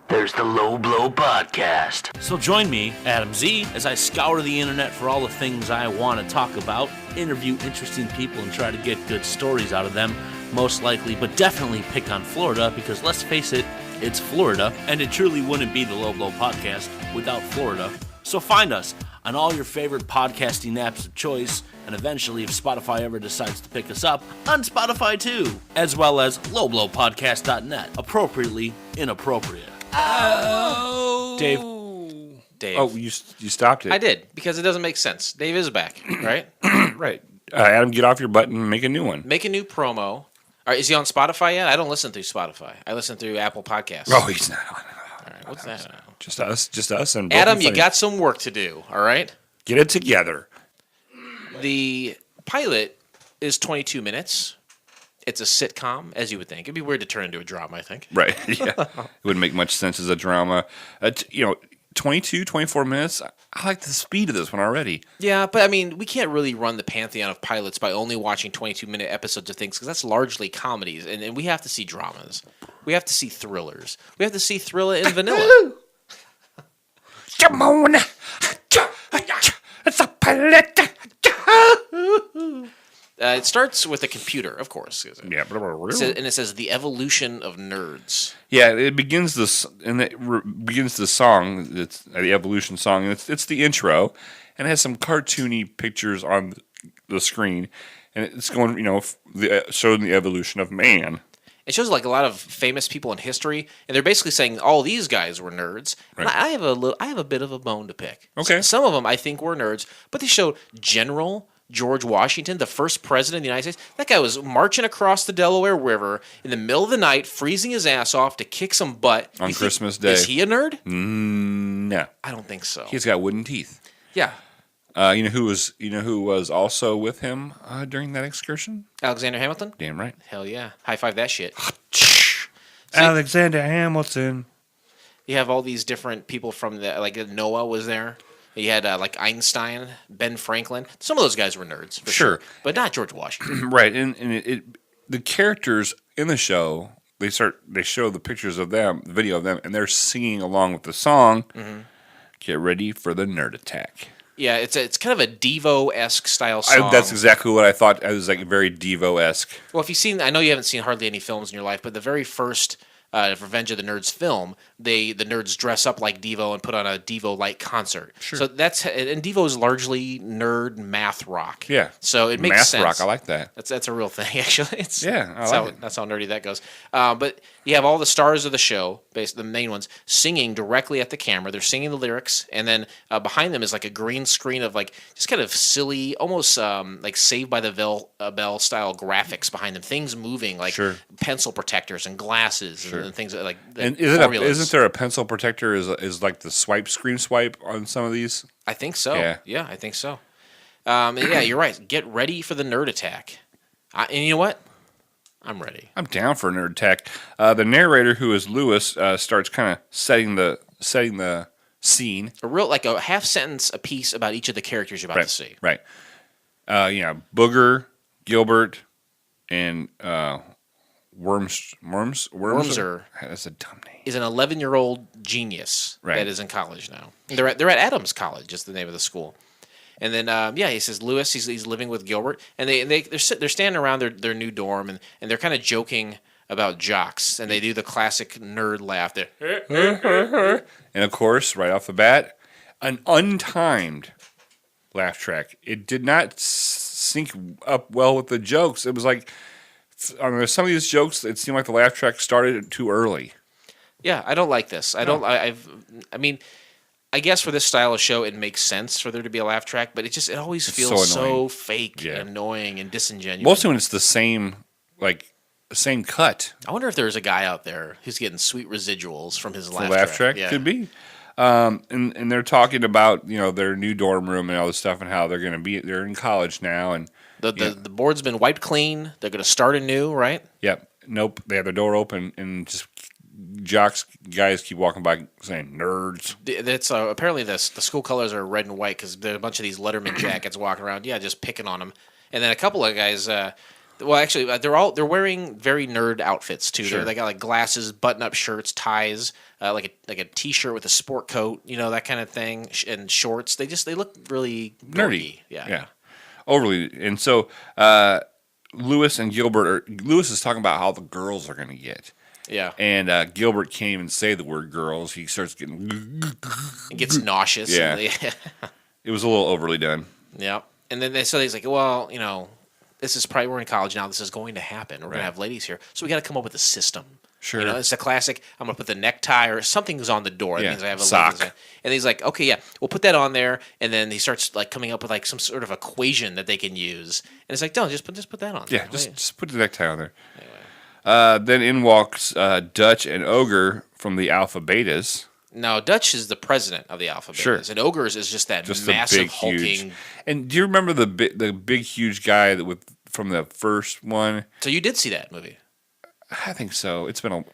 there's the Low Blow Podcast. So join me, Adam Z, as I scour the internet for all the things I want to talk about, interview interesting people, and try to get good stories out of them, most likely, but definitely pick on Florida, because let's face it, it's Florida, and it truly wouldn't be the Low Blow Podcast without Florida. So find us on all your favorite podcasting apps of choice, and eventually, if Spotify ever decides to pick us up, on Spotify too, as well as lowblowpodcast.net, appropriately inappropriate. Oh, Dave. Oh, you stopped it. I did, because it doesn't make sense. Dave is back, right? Right. Adam, get off your butt and make a new one. Make a new promo. All right, is he on Spotify yet? I don't listen through Spotify. I listen through Apple Podcasts. Oh, he's not on. All right, what's that? Just us. And Adam, you got some work to do, all right? Get it together. The pilot is 22 minutes. It's a sitcom, as you would think. It'd be weird to turn into a drama, I think. Right, yeah. It wouldn't make much sense as a drama. 22, 24 minutes. I like the speed of this one already. Yeah, but I mean, we can't really run the pantheon of pilots by only watching 22-minute episodes of things, because that's largely comedies, and we have to see dramas. We have to see thrillers. We have to see Thriller and Vanilla. Come on. It's a pilot. It starts with a computer, of course. Yeah, And it says the evolution of nerds. yeah. It begins this, and begins the song. It's the evolution song, and it's the intro, and it has some cartoony pictures on the screen, and it's going, showing the evolution of man. It shows like a lot of famous people in history, and they're basically saying all these guys were nerds. Right. And I have a bit of a bone to pick. Okay. Some of them I think were nerds, but they showed General George Washington, the first president of the United States. That guy was marching across the Delaware River in the middle of the night, freezing his ass off to kick some butt. On Christmas Day. Is he a nerd? No, I don't think so. he's got wooden teeth. Yeah. You know who was also with him during that excursion? Alexander Hamilton? Damn right. Hell yeah. High five that shit. Alexander Hamilton. You have all these different people from like Noah was there. You had like Einstein, Ben Franklin. Some of those guys were nerds, for sure. But not George Washington. Right, and the characters in the show, they show the pictures of them, the video of them, and they're singing along with the song. Mm-hmm. Get ready for the nerd attack. Yeah, it's kind of a Devo-esque style song. That's exactly what I thought. It was like very Devo-esque. Well, if you've seen, I know you haven't seen hardly any films in your life, but the very first Revenge of the Nerds film, the nerds dress up like Devo and put on a Devo-like concert. Sure. So and Devo is largely nerd math rock. Yeah. So it makes math sense. rock. I like that. That's a real thing, actually. That's how nerdy that goes. But you have all the stars of the show, the main ones, singing directly at the camera. They're singing the lyrics, and then behind them is like a green screen of like just kind of silly, almost like Saved by the Bell style graphics behind them. Things moving, like pencil protectors and glasses and things like. And isn't there a pencil protector? Is like the screen swipe on some of these? I think so. Yeah, I think so. Yeah, you're right. Get ready for the nerd attack. And you know what? I'm ready. I'm down for a nerd attack. The narrator, who is Lewis, starts kind of setting the scene. Like a half sentence a piece about each of the characters you're about to see. Right. Booger, Gilbert, and Wormser. That's a dumb name. Is an 11-year-old genius that is in college now. They're at Adams College, is the name of the school. And then, he says Lewis, he's living with Gilbert, and they're standing around their new dorm, and they're kind of joking about jocks, and they do the classic nerd laugh there. And of course, right off the bat, an untimed laugh track. It did not sync up well with the jokes. It was like, some of these jokes, it seemed like the laugh track started too early. Yeah, I don't like this. I guess for this style of show, it makes sense for there to be a laugh track, but it always feels so fake and annoying and disingenuous. Mostly when it's the same cut. I wonder if there's a guy out there who's getting sweet residuals from his laugh track. Yeah. Could be. And they're talking about their new dorm room and all this stuff and how they're in college now, and the board's been wiped clean. They're going to start anew, right? Yep. Nope. They have their door open and just jocks guys keep walking by saying nerds. That's apparently the school colors are red and white because there are a bunch of these Letterman jackets walking around. Yeah, just picking on them. And then a couple of guys. They're wearing very nerd outfits too. Sure. They got like glasses, button-up shirts, ties, like a t-shirt with a sport coat, that kind of thing, and shorts. They look really nerdy. Yeah. Overly. And so Lewis and Gilbert Lewis is talking about how the girls are going to get. Yeah. And Gilbert can't even say the word girls. He starts getting... It gets nauseous. Yeah. It was a little overly done. Yeah. And then he's like, well, this is probably, we're in college now. This is going to happen. We're going to have ladies here. So we got to come up with a system. Sure. It's a classic. I'm going to put the necktie or something's on the door. That means I have a sock. And he's like, okay, yeah, we'll put that on there. And then he starts like coming up with like some sort of equation that they can use. And it's like, no, just put that on. Yeah, just put the necktie on there. Anyway. Then in walks Dutch and Ogre from the Alpha Betas. No, Dutch is the president of the Alpha Betas. Sure. And Ogres is just that massive big, hulking. Huge. And do you remember the big huge guy from the first one? So you did see that movie? I think so. It's been a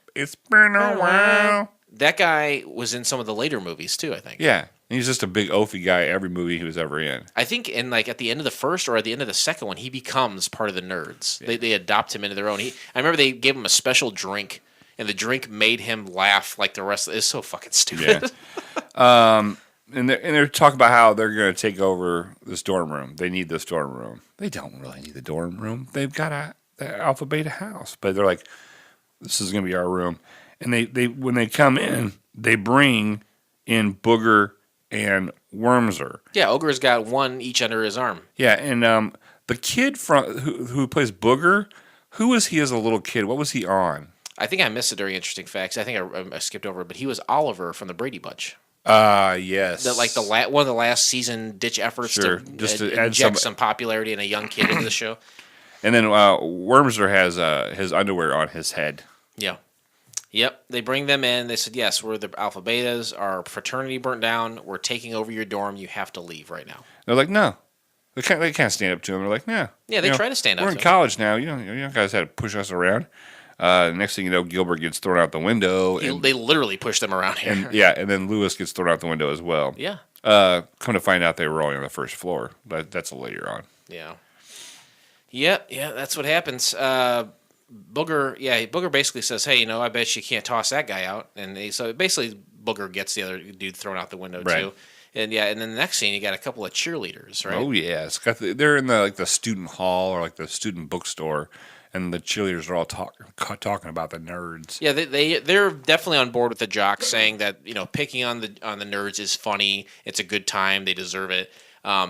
while. That guy was in some of the later movies too, I think. Yeah. And he's just a big oafy guy every movie he was ever in. I think at the end of the first or at the end of the second one, he becomes part of the nerds. Yeah. They adopt him into their own. I remember they gave him a special drink, and the drink made him laugh like the rest of it. It's so fucking stupid. Yeah. and they're talking about how they're going to take over this dorm room. They need this dorm room. They don't really need the dorm room. They've got the Alpha Beta house, but they're like, this is going to be our room. And they when they come in, they bring in Booger and Wormser. Yeah, Ogre's got one each under his arm. Yeah, and the kid who plays Booger, who was he as a little kid? What was he on? I think I missed it during Interesting Facts. I think I skipped over it, but he was Oliver from the Brady Bunch. Yes. One of the last season ditch efforts Sure, to, just to inject some popularity and a young kid into the show. And then Wormser has his underwear on his head. Yeah. Yep. They bring them in. They said, yes, we're the Alpha Betas. Our fraternity burnt down. We're taking over your dorm. You have to leave right now. They're like, no. They can't stand up to him. They're like, no. Yeah, they try to stand up we're to in him. college now. You guys had to push us around. Next thing you know, Gilbert gets thrown out the window. They literally push them around here. And then Lewis gets thrown out the window as well. Yeah. Come to find out they were only on the first floor. That's later on. Yeah. Yeah, that's what happens. Booger basically says, hey, I bet you can't toss that guy out. And so basically Booger gets the other dude thrown out the window right. too. And and then the next scene you got a couple of cheerleaders, right? Oh yeah, they're in the student hall or like the student bookstore, and the cheerleaders are all talking about the nerds. Yeah, they're definitely on board with the jocks, saying that picking on the nerds is funny. It's a good time. They deserve it.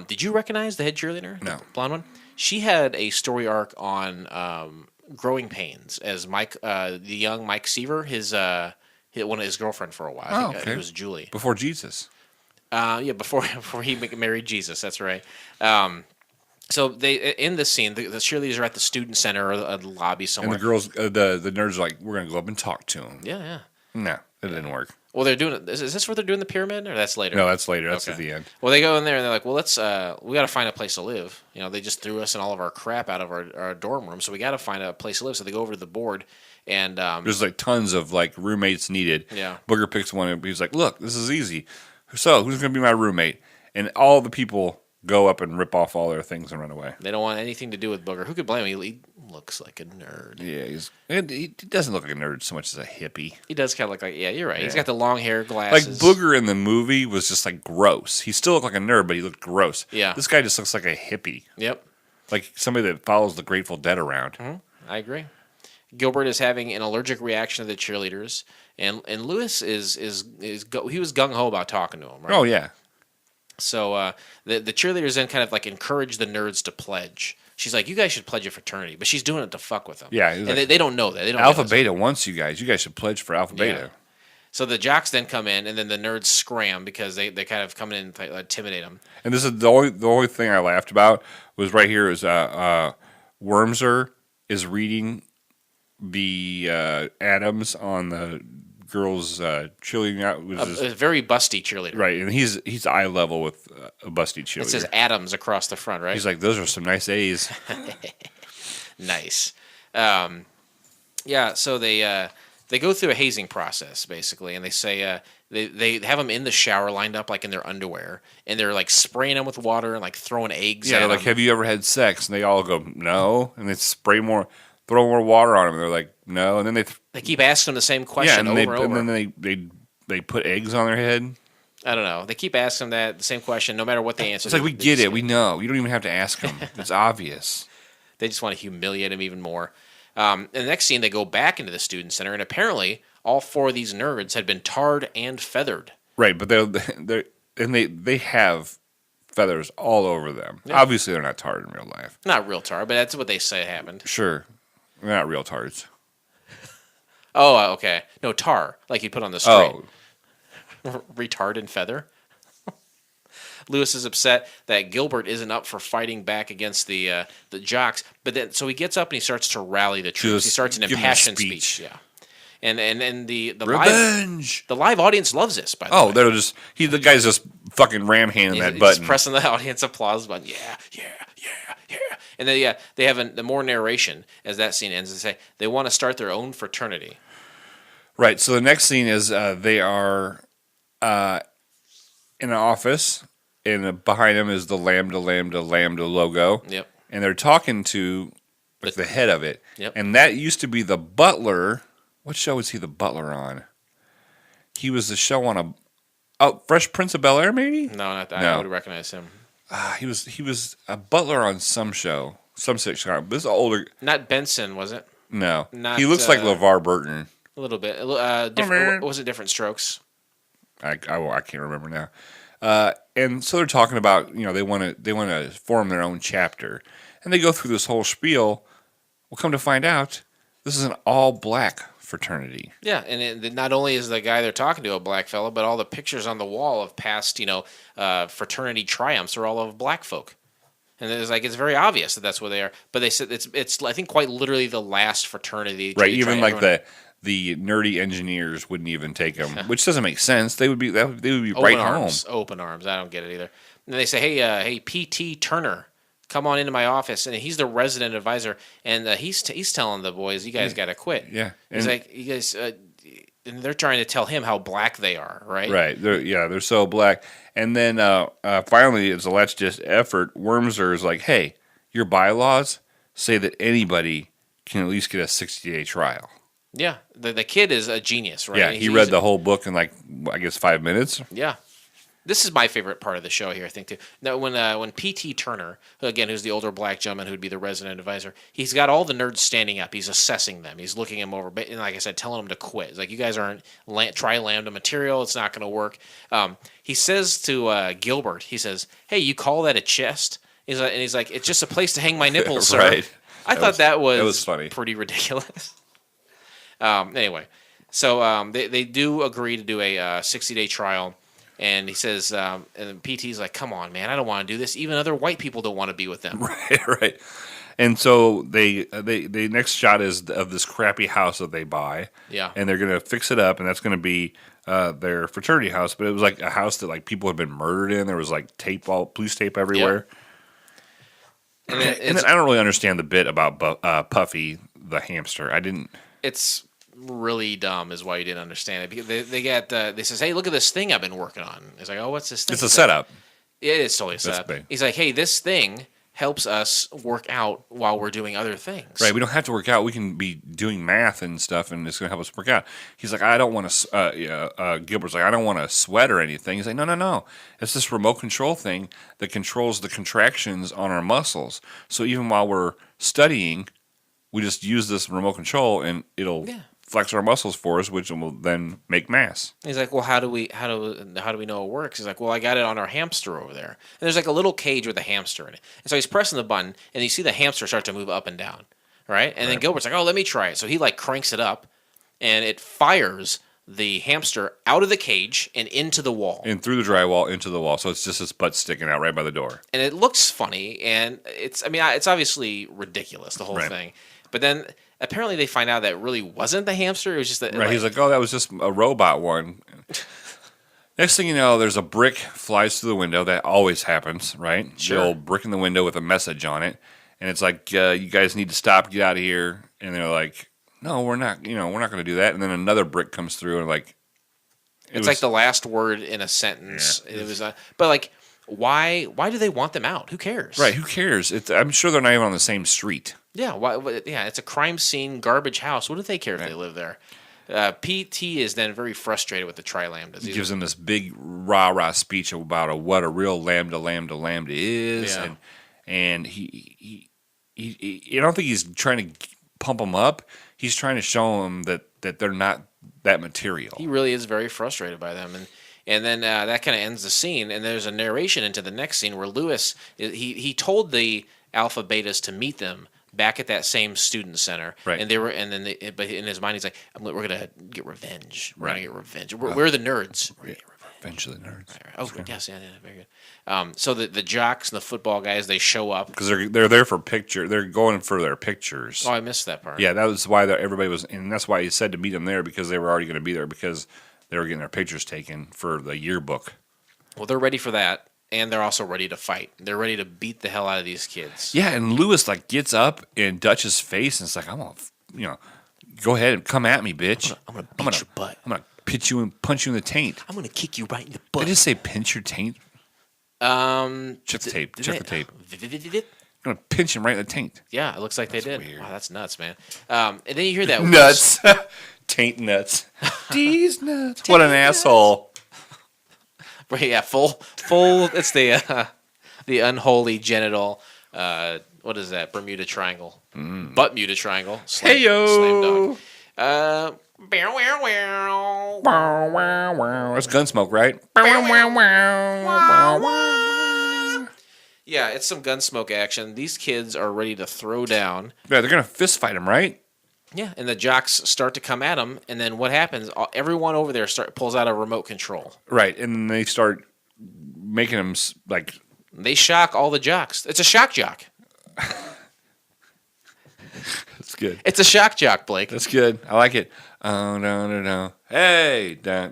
Did you recognize the head cheerleader? No, the blonde one. She had a story arc on growing pains as Mike, the young Mike Seaver, his one of his girlfriend for a while. I think it was Julie before Jesus. Before he married Jesus. That's right. So they in this scene, the cheerleaders are at the student center or the lobby somewhere. And the girls, the nerds are like, we're gonna go up and talk to him. Yeah. No, it didn't work. Well, they're doing it. Is this where they're doing the pyramid, or that's later? No, that's later. That's at the end. Well, they go in there and they're like, well, let's we got to find a place to live. They just threw us and all of our crap out of our dorm room, so we got to find a place to live. So they go over to the board, and there's like tons of like roommates needed. Yeah. Booger picks one and he's like, look, this is easy. So who's gonna be my roommate? And all the people go up and rip off all their things and run away. They don't want anything to do with Booger. Who could blame him? He looks like a nerd. Yeah, he doesn't look like a nerd so much as a hippie. He does kind of look like, yeah, you're right. Yeah. He's got the long hair, glasses. Like Booger in the movie was just like gross. He still looked like a nerd, but he looked gross. Yeah. This guy just looks like a hippie. Yep. Like somebody that follows the Grateful Dead around. Mm-hmm. I agree. Gilbert is having an allergic reaction to the cheerleaders, and Lewis he was gung ho about talking to him. Right? Oh yeah. So the cheerleaders then kind of like encourage the nerds to pledge. She's like, you guys should pledge a fraternity, but she's doing it to fuck with them. Yeah, and like, they don't know that. They don't Alpha realize Beta wants you guys. You guys should pledge for Alpha Beta. Yeah. So the jocks then come in, and then the nerds scram because they kind of come in and intimidate them. And this is the only thing I laughed about was right here is Wormser is reading the atoms on the girls chilling out. A very busty cheerleader, right? And he's eye level with a busty cheerleader. It says atoms across the front, right? He's like, those are some nice A's. Nice. So they go through a hazing process basically, and they say they have them in the shower lined up like in their underwear, and they're like spraying them with water and like throwing eggs. Yeah, at they're like, them. have you ever had sex? And they all go, no. And they throw more water on them. And they're like, no. And then they keep asking them the same question over and over. And then they put eggs on their head. I don't know. They keep asking them the same question, no matter what they answer. It's like, we get it. We know. You don't even have to ask them. It's obvious. They just want to humiliate him even more. And the next scene, they go back into the student center, and apparently all four of these nerds had been tarred and feathered. Right, but they have feathers all over them. Yeah. Obviously, they're not tarred in real life. Not real tar, but that's what they say happened. Sure. They're not real tards. Oh, okay. No, tar, like you put on the string. Oh. Retard and feather. Lewis is upset that Gilbert isn't up for fighting back against the jocks, but then so he gets up and he starts to rally the troops. He starts an impassioned speech. Yeah, and the revenge. The live audience loves this. By the way. They're just the guy's just fucking ram-handing that button, just pressing the audience applause button. Yeah. And then they have the more narration as that scene ends. They say they want to start their own fraternity. Right. So the next scene is they are in an office. And behind him is the Lambda Lambda Lambda logo. Yep. And they're talking to the head of it. Yep. And that used to be the butler. What show was he the butler on? He was the show on Fresh Prince of Bel-Air, maybe? No, not that. No. I would recognize him. He was a butler on some show, some sitcom. This is older. Not Benson, was it? No, Not, he looks like LeVar Burton. A little bit. Different. Was it Different Strokes? I can't remember now. And so they're talking about they want to form their own chapter, and they go through this whole spiel. Well, come to find out, this is an all black fraternity. Yeah, and not only is the guy they're talking to a black fellow, but all the pictures on the wall of past fraternity triumphs are all of black folk. And it's very obvious that that's what they are. But they said it's I think quite literally the last fraternity. Right, even like the nerdy engineers wouldn't even take them, which doesn't make sense. They would be right home. Open arms. I don't get it either. And they say, hey, P.T. Turner, come on into my office, and he's the resident advisor, and he's telling the boys, you guys got to quit. Yeah, he's like, you guys. And they're trying to tell him how black they are, right? Right. They're so black. And then finally, as a last-ditch effort, Wormser is like, hey, your bylaws say that anybody can at least get a 60-day trial. Yeah. The kid is a genius, right? Yeah, he read the whole book in 5 minutes. Yeah. This is my favorite part of the show here, I think, too. Now, when P.T. Turner, again, who's the older black gentleman who would be the resident advisor, he's got all the nerds standing up. He's assessing them. He's looking them over. And like I said, telling them to quit. It's like, you guys aren't tri-lambda material. It's not going to work. He says to Gilbert, he says, hey, you call that a chest? He's like, it's just a place to hang my nipples, sir. Right. I thought that was funny. Pretty ridiculous. Anyway, so they do agree to do a 60-day trial. And he says, and PT's like, come on, man, I don't want to do this. Even other white people don't want to be with them. Right. And so they next shot is of this crappy house that they buy. Yeah. And they're going to fix it up, and that's going to be their fraternity house. But it was like a house that people had been murdered in. There was police tape everywhere. Yep. And then I don't really understand the bit about Puffy, the hamster. I didn't. It's really dumb is why you didn't understand it, because they says, hey, look at this thing I've been working on. It's like, oh, what's this thing? It's a setup. Yeah, it's totally a setup. He's like, hey, this thing helps us work out while we're doing other things. Right, we don't have to work out. We can be doing math and stuff, and it's going to help us work out. He's like, I don't want to. Gilbert's like, I don't want to sweat or anything. He's like, no. It's this remote control thing that controls the contractions on our muscles. So even while we're studying, we just use this remote control, and it'll flex our muscles for us, which will then make mass. He's like, well, how do we know it works? He's like, well, I got it on our hamster over there. And there's like a little cage with a hamster in it. And so he's pressing the button, and you see the hamster start to move up and down, right? And then Gilbert's like, oh, let me try it. So he cranks it up, and it fires the hamster out of the cage and into the wall. And through the drywall into the wall. So it's just his butt sticking out right by the door. And it looks funny, and it's obviously ridiculous, the whole thing. But then apparently they find out that it really wasn't the hamster. It was just that. Right. He's like, oh, that was just a robot one. Next thing you know, there's a brick flies through the window. That always happens, right? Sure. The old brick in the window with a message on it. And it's like, you guys need to stop, get out of here. And they're like, no, we're not going to do that. And then another brick comes through, and it's like the last word in a sentence. Yeah, it was, but why do they want them out? Who cares? Right. Who cares? I'm sure they're not even on the same street. Yeah. Why? Yeah. It's a crime scene, garbage house. What do they care if they live there? PT is then very frustrated with the tri-lambdas. He gives them this big rah-rah speech about what a real Lambda Lambda Lambda is, and he I don't think he's trying to pump them up. He's trying to show them that they're not that material. He really is very frustrated by them, and then that kind of ends the scene. And there's a narration into the next scene where Lewis he told the alpha betas to meet them back at that same student center, right? But in his mind, he's like, "We're gonna get revenge. We're gonna get revenge. We're the nerds. We're gonna get revenge of the nerds." Right. Oh, yes, yeah, very good. So the jocks and the football guys, they show up because they're there for picture. They're going for their pictures. Oh, I missed that part. Yeah, that was why everybody was, and that's why he said to meet them there, because they were already going to be there because they were getting their pictures taken for the yearbook. Well, they're ready for that. And they're also ready to fight. They're ready to beat the hell out of these kids. Yeah, and Lewis gets up in Dutch's face and it's like, I'm gonna, go ahead and come at me, bitch. I'm gonna beat your butt. I'm gonna pitch you and punch you in the taint. I'm gonna kick you right in the butt. Did I just say pinch your taint? Check the tape. Check the tape. I'm gonna pinch him right in the taint. Yeah, it looks like that's they did. Weird. Wow, that's nuts, man. And then you hear that nuts, taint nuts. These nuts. What an asshole. Yeah, full. It's the unholy genital. What is that? Bermuda Triangle. Butt Muda Triangle. Hey-yo. Slam dog. Bow, wow, wow. That's Gunsmoke, right? Yeah, it's some Gunsmoke action. These kids are ready to throw down. Yeah, they're gonna fist fight him, right? Yeah, and the jocks start to come at them, and then what happens? Everyone over there pulls out a remote control. Right, and they start making them like. They shock all the jocks. It's a shock jock. That's good. It's a shock jock, Blake. That's good. I like it. Oh no. Hey, da.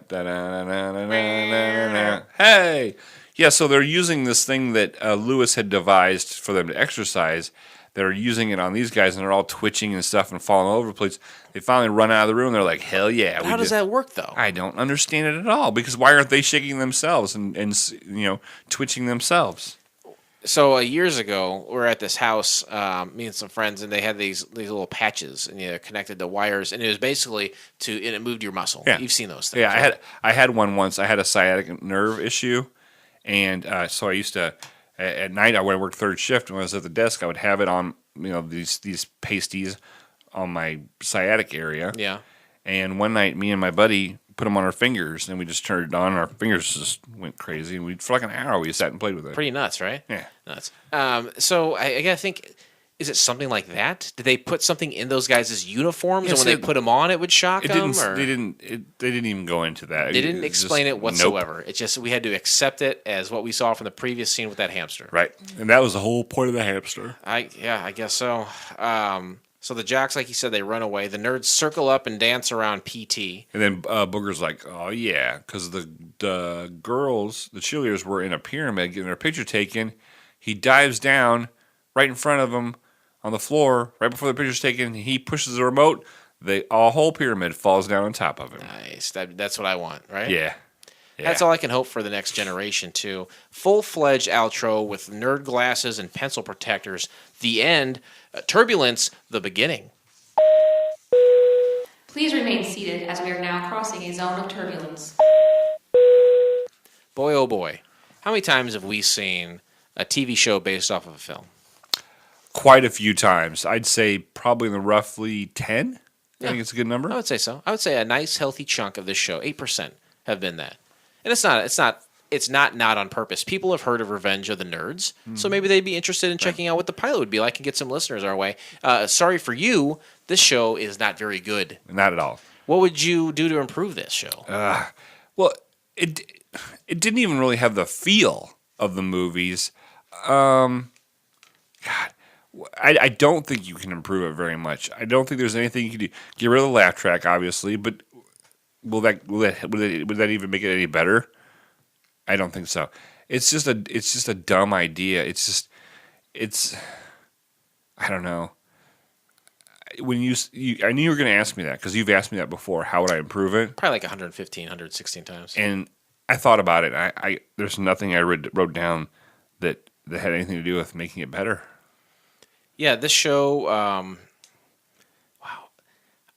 Hey. Yeah, so they're using this thing that Lewis had devised for them to exercise. They're using it on these guys, and they're all twitching and stuff and falling all over the place. They finally run out of the room. And they're like, "Hell yeah!" How does that work, though? I don't understand it at all. Because why aren't they shaking themselves and twitching themselves? So years ago, we were at this house, me and some friends, and they had these little patches, and they're connected to wires, and it was basically and it moved your muscle. Yeah. You've seen those things. Yeah, right? I had one once. I had a sciatic nerve issue, and so I used to at night. I would work third shift. When I was at the desk, I would have it on these pasties on my sciatic area. Yeah. And one night, me and my buddy put them on our fingers, and we just turned it on. And our fingers just went crazy, and for like an hour, we sat and played with it. Pretty nuts, right? Yeah. Nuts. So I gotta think. Is it something like that? Did they put something in those guys' uniforms, and when they put them on, it would shock them? They didn't even go into that. They didn't explain it whatsoever. Nope. It just we had to accept it as what we saw from the previous scene with that hamster. Right, and that was the whole point of the hamster. I guess so. So the jocks, like you said, they run away. The nerds circle up and dance around PT. And then Booger's like, "Oh yeah," because the girls, the cheerleaders, were in a pyramid getting their picture taken. He dives down right in front of them on the floor, right before the picture's taken. He pushes the remote. A whole pyramid falls down on top of him. Nice. That's what I want, right? Yeah. That's all I can hope for the next generation, too. Full-fledged outro with nerd glasses and pencil protectors. The end. Turbulence, the beginning. Please remain seated as we are now crossing a zone of turbulence. Boy, oh boy. How many times have we seen a TV show based off of a film? Quite a few times. I'd say probably in the roughly 10. I think it's a good number. I would say so. I would say a nice, healthy chunk of this show, 8%, have been that. And it's not on purpose. People have heard of Revenge of the Nerds, so maybe they'd be interested in checking out what the pilot would be like and get some listeners our way. Sorry for you, this show is not very good. Not at all. What would you do to improve this show? Well, it didn't even really have the feel of the movies. God, I don't think you can improve it very much. I don't think there's anything you can do. Get rid of the laugh track, obviously, but would that even make it any better? I don't think so. It's just a dumb idea. I don't know. When I knew you were going to ask me that because you've asked me that before. How would I improve it? Probably like 115, 116 times. And I thought about it. I there's nothing I wrote down that had anything to do with making it better. Yeah, this show. Wow.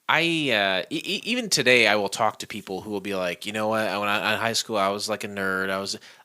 Even today, I will talk to people who will be like, you know what? When in high school, I was like a nerd.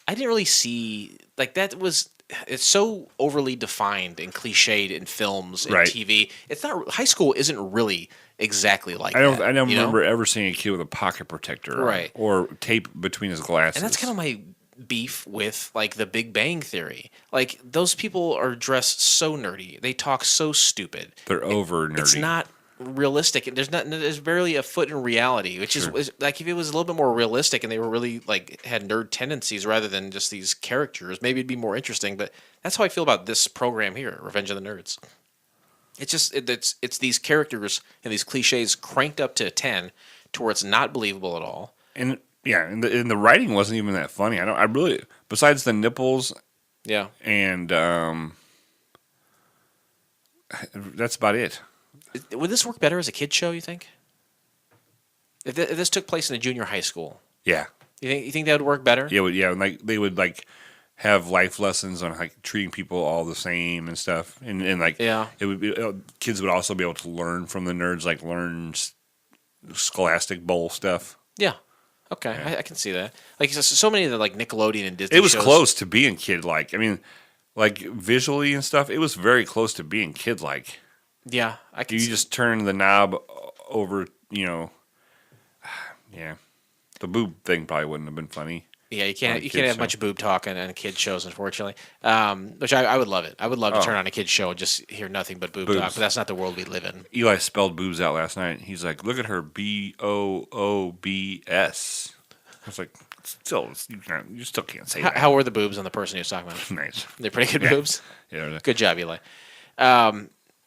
I didn't really see like that was. It's so overly defined and cliched in films and TV. It's not. High school isn't really exactly like that. I don't remember ever seeing a kid with a pocket protector, or tape between his glasses. And that's kind of my beef with like the Big Bang Theory. Like those people are dressed so nerdy. They talk so stupid. They're over nerdy. It's not realistic. There's barely a foot in reality, which is like if it was a little bit more realistic and they were really like had nerd tendencies rather than just these characters, maybe it'd be more interesting. But that's how I feel about this program here, Revenge of the Nerds. It's just it's these characters and these cliches cranked up to 10 to where it's not believable at all. And yeah, and the writing wasn't even that funny. I really besides the nipples. Yeah. And that's about it. Would this work better as a kid's show, you think? If this took place in a junior high school. Yeah. You think that would work better? Yeah, like they would like have life lessons on like treating people all the same and stuff. And like it would be, kids would also be able to learn from the nerds, like learn scholastic bowl stuff. Yeah. Okay, I can see that. Like so many of the like Nickelodeon and Disney. It was shows, close to being kid-like. I mean, like visually and stuff, it was very close to being kid-like. Yeah, I can. You see just turn the knob over, yeah. The boob thing probably wouldn't have been funny. Yeah, you on a can't kid's have show. much boob talk on kids shows, unfortunately. Which I would love it. I would love to turn on a kids show and just hear nothing but boob Boobs. talk. But that's not the world we live in. Eli spelled boobs out last night. He's like, "Look at her, Boobs." I was like, "Still, you still can't say that." How were the boobs on the person he was talking about? Nice. They're pretty good boobs. Yeah. Good job, Eli.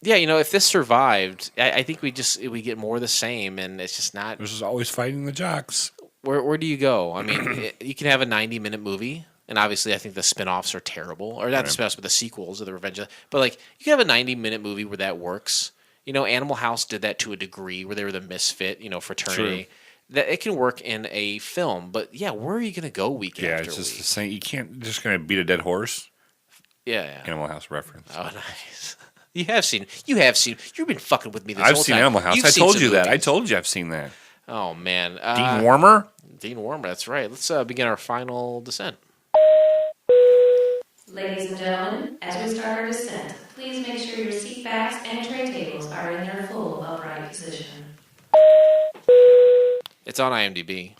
Yeah, if this survived, I think we get more of the same, and it's just not. This is always fighting the jocks. Where do you go? I mean, you can have a 90-minute movie, and obviously I think the spin-offs are terrible. Or not the spin-offs, but the sequels of the Revenge of... But, like, you can have a 90-minute movie where that works. Animal House did that to a degree, where they were the misfit, fraternity. True. That it can work in a film. But, yeah, where are you going to go week Yeah, after it's just week? the same. You can't just gonna beat a dead horse. Yeah. Animal House reference. Oh, nice. You have seen. You've been fucking with me this I've whole seen time. Animal House. You've I seen told some you that. I movies. told you I've seen that. Oh, man. Dean Warmer? Dean Warmer, that's right. Let's begin our final descent. Ladies and gentlemen, as we start our descent, please make sure your seat backs and tray tables are in their full upright position. It's on IMDb,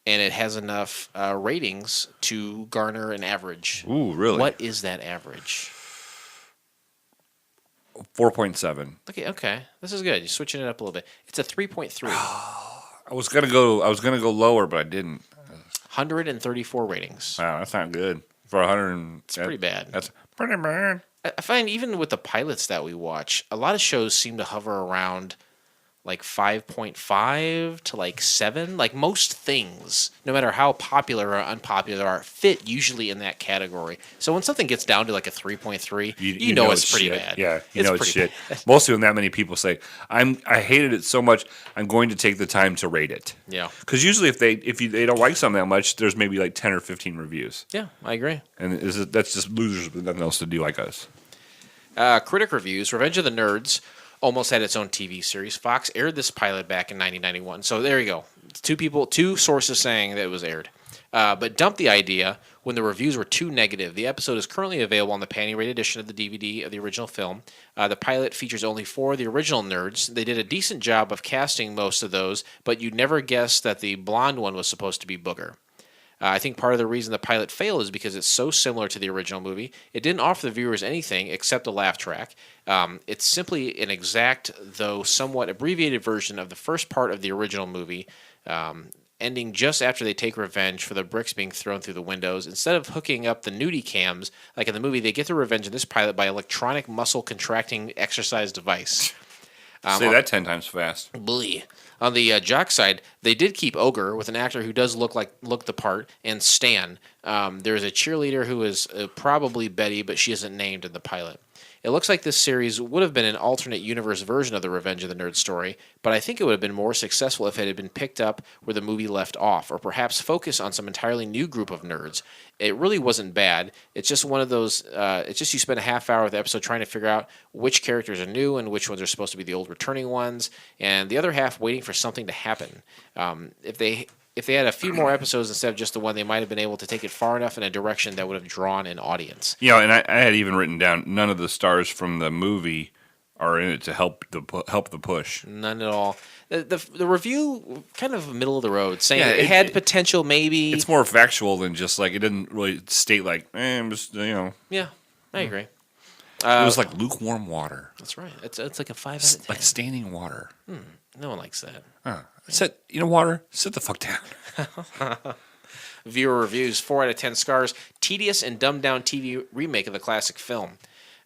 and it has enough ratings to garner an average. Ooh, really? What is that average? 4.7. Okay. This is good. You're switching it up a little bit. It's a 3.3. I was gonna go lower, but I didn't. 134 ratings. Wow, that's not good for 100. It's pretty bad. That's pretty bad. I find even with the pilots that we watch, a lot of shows seem to hover around like 5.5 to like 7. Like most things, no matter how popular or unpopular they are, fit usually in that category. So when something gets down to like a 3.3, you know it's pretty shit. bad. Yeah, you know it's pretty shit. bad. Mostly when that many people say, I hated it so much, I'm going to take the time to rate it. Yeah. Because usually if they don't like something that much, there's maybe like 10 or 15 reviews. Yeah, I agree. And that's just losers with nothing else to do like us. Critic reviews. Revenge of the Nerds almost had its own TV series. Fox aired this pilot back in 1991. So there you go. Two sources saying that it was aired. But dumped the idea when the reviews were too negative. The episode is currently available on the panty-rated edition of the DVD of the original film. The pilot features only 4 of the original nerds. They did a decent job of casting most of those, but you'd never guess that the blonde one was supposed to be Booger. I think part of the reason the pilot failed is because it's so similar to the original movie. It didn't offer the viewers anything except a laugh track. It's simply an exact, though somewhat abbreviated version of the first part of the original movie, ending just after they take revenge for the bricks being thrown through the windows. Instead of hooking up the nudie cams, like in the movie, they get their revenge in this pilot by electronic muscle contracting exercise device. Say that 10 times fast. Blee. On the jock side, they did keep Ogre with an actor who does look the part, and Stan. There's a cheerleader who is probably Betty, but she isn't named in the pilot. It looks like this series would have been an alternate universe version of the Revenge of the Nerds story, but I think it would have been more successful if it had been picked up where the movie left off, or perhaps focus on some entirely new group of nerds. It really wasn't bad. It's just one of those, it's just you spend a half hour of the episode trying to figure out which characters are new and which ones are supposed to be the old returning ones, and the other half waiting for something to happen. If they had a few more episodes instead of just the one, they might have been able to take it far enough in a direction that would have drawn an audience. And I had even written down none of the stars from the movie are in it to help the push. None at all. The review, kind of middle of the road, saying Yeah, it had potential maybe. It's more factual than just like, it didn't really state like, I'm just, Yeah, I agree. it was like lukewarm water. That's right. It's like a 5 out of 10. Like standing water. No one likes that. Water, sit the fuck down. Viewer reviews, 4 out of 10 stars. Tedious and dumbed down TV remake of the classic film.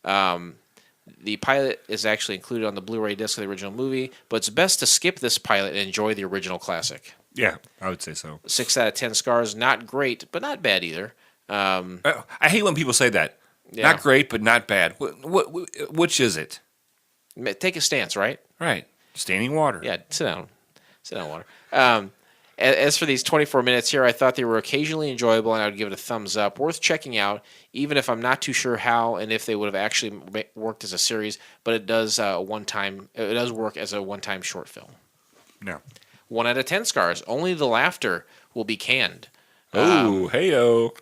The pilot is actually included on the Blu-ray disc of the original movie, but it's best to skip this pilot and enjoy the original classic. Yeah, I would say so. 6 out of 10 stars. Not great, but not bad either. I hate when people say that. Yeah. Not great, but not bad. Which is it? Take a stance, right? Right. Standing water. Yeah, sit down. Sit down, water. As for these 24 minutes here, I thought they were occasionally enjoyable, and I would give it a thumbs up. Worth checking out, even if I'm not too sure how and if they would have actually worked as a series. But it does It does work as a one-time short film. No. 1 out of 10 scars. Only the laughter will be canned. Oh, heyo.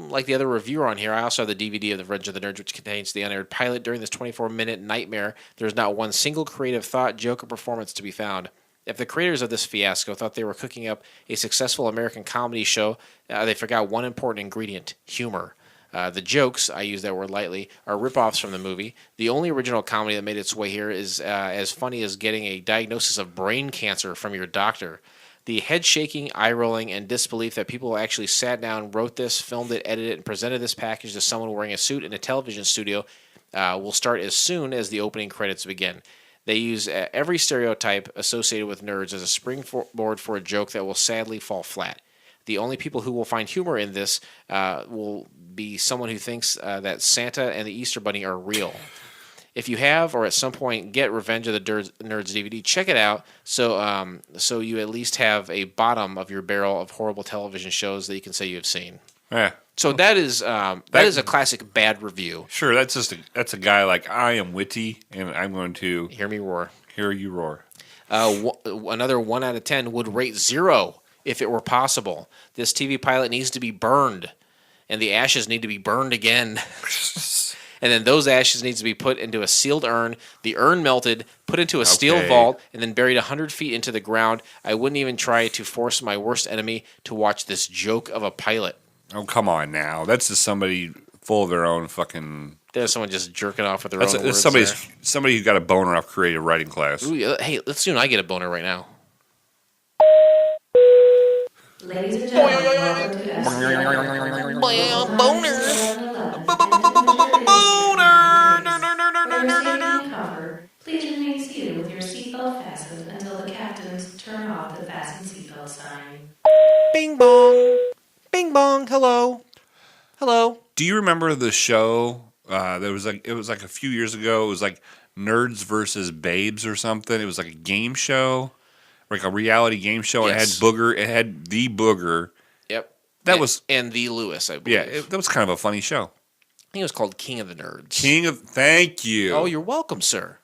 Like the other reviewer on here, I also have the DVD of the Revenge of the Nerds, which contains the unaired pilot. During this 24-minute nightmare, there's not one single creative thought, joke, or performance to be found. If the creators of this fiasco thought they were cooking up a successful American comedy show, they forgot one important ingredient: humor. The jokes, I use that word lightly, are ripoffs from the movie. The only original comedy that made its way here is as funny as getting a diagnosis of brain cancer from your doctor. The head-shaking, eye-rolling, and disbelief that people actually sat down, wrote this, filmed it, edited it, and presented this package to someone wearing a suit in a television studio will start as soon as the opening credits begin. They use every stereotype associated with nerds as a springboard for a joke that will sadly fall flat. The only people who will find humor in this will be someone who thinks that Santa and the Easter Bunny are real. If you have, or at some point get Revenge of the Nerds DVD, check it out so you at least have a bottom of your barrel of horrible television shows that you can say you have seen. Yeah. So that is a classic bad review. Sure, that's a guy like, I am witty, and I'm going to Hear me roar. hear you roar. Another 1 out of 10 would rate 0 if it were possible. This TV pilot needs to be burned, and the ashes need to be burned again. And then those ashes needs to be put into a sealed urn. The urn melted, put into a steel vault, and then buried 100 feet into the ground. I wouldn't even try to force my worst enemy to watch this joke of a pilot. Oh, come on now. That's just somebody full of their own fucking... There's someone just jerking off with their own words. Somebody who got a boner off creative writing class. Ooh, hey, let's see when I get a boner right now. Ladies and gentlemen, welcome to S12 Boner. Please remain seated with your seatbelt fastened until the captains turn off the fasten seatbelt sign. Bing bong. Bing bong. Hello. Hello. Do you remember the show? It was like a few years ago. It was like Nerds versus Babes or something. It was like a game show, like a reality game show. Yes. It had the Booger. Yep. And the Lewis, I believe. Yeah, that was kind of a funny show. I think it was called King of the Nerds. Thank you. Oh, you're welcome, sir.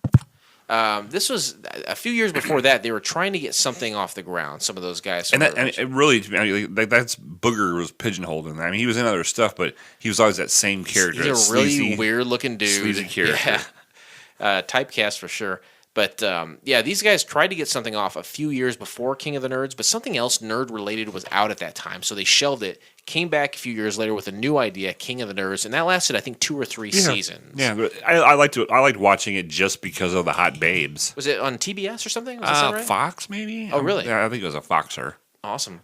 This was a few years before that. They were trying to get something off the ground. Some of those guys, and it really, that's Booger was pitypigeonholed in that. I mean, he was in other stuff, but he was always that same character. He's a really weird-looking dude. Sleazy character. Yeah. Typecast for sure. But these guys tried to get something off a few years before King of the Nerds, but something else nerd-related was out at that time, so they shelved it. Came back a few years later with a new idea, King of the Nerds, and that lasted, I think, 2 or 3 seasons. Yeah, but I liked watching it just because of the hot babes. Was it on TBS or something? Was that right? Fox, maybe? Oh, really? Yeah, I think it was a Foxer. Awesome.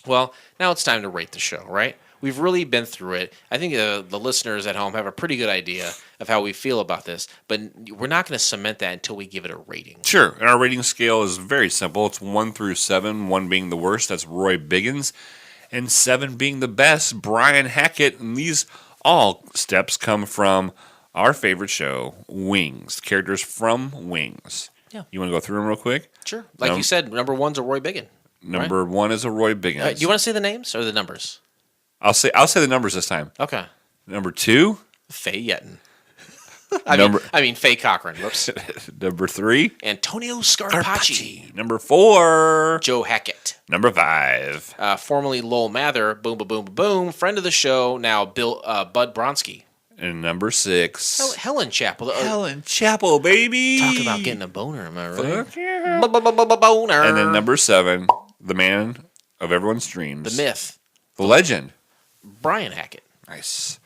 Well, now it's time to rate the show, right? We've really been through it. I think the listeners at home have a pretty good idea of how we feel about this, but we're not going to cement that until we give it a rating. Sure. And our rating scale is very simple. It's 1 through 7, 1 being the worst. That's Roy Biggins. And 7 being the best, Brian Hackett. And these all steps come from our favorite show, Wings. Characters from Wings. Yeah. You want to go through them real quick? Sure. Like you said, number 1's a Roy Biggin. Number 1 is a Roy Biggins. Do you want to say the names or the numbers? I'll say the numbers this time. Okay. Number 2, Faye Yetton. I mean Faye Cochran. Whoops. Number 3, Antonio Scarpacci. Number 4, Joe Hackett. Number 5, Formerly Lowell Mather. Boom, boom, boom, boom. Friend of the show. Now Bud Bronski. and number 6. Helen Chapel. Helen Chapel, baby. Talk about getting a boner, am I right? Fuck yeah. Boner. And then number 7, the man of everyone's dreams, the myth, the legend, Brian Hackett. Nice.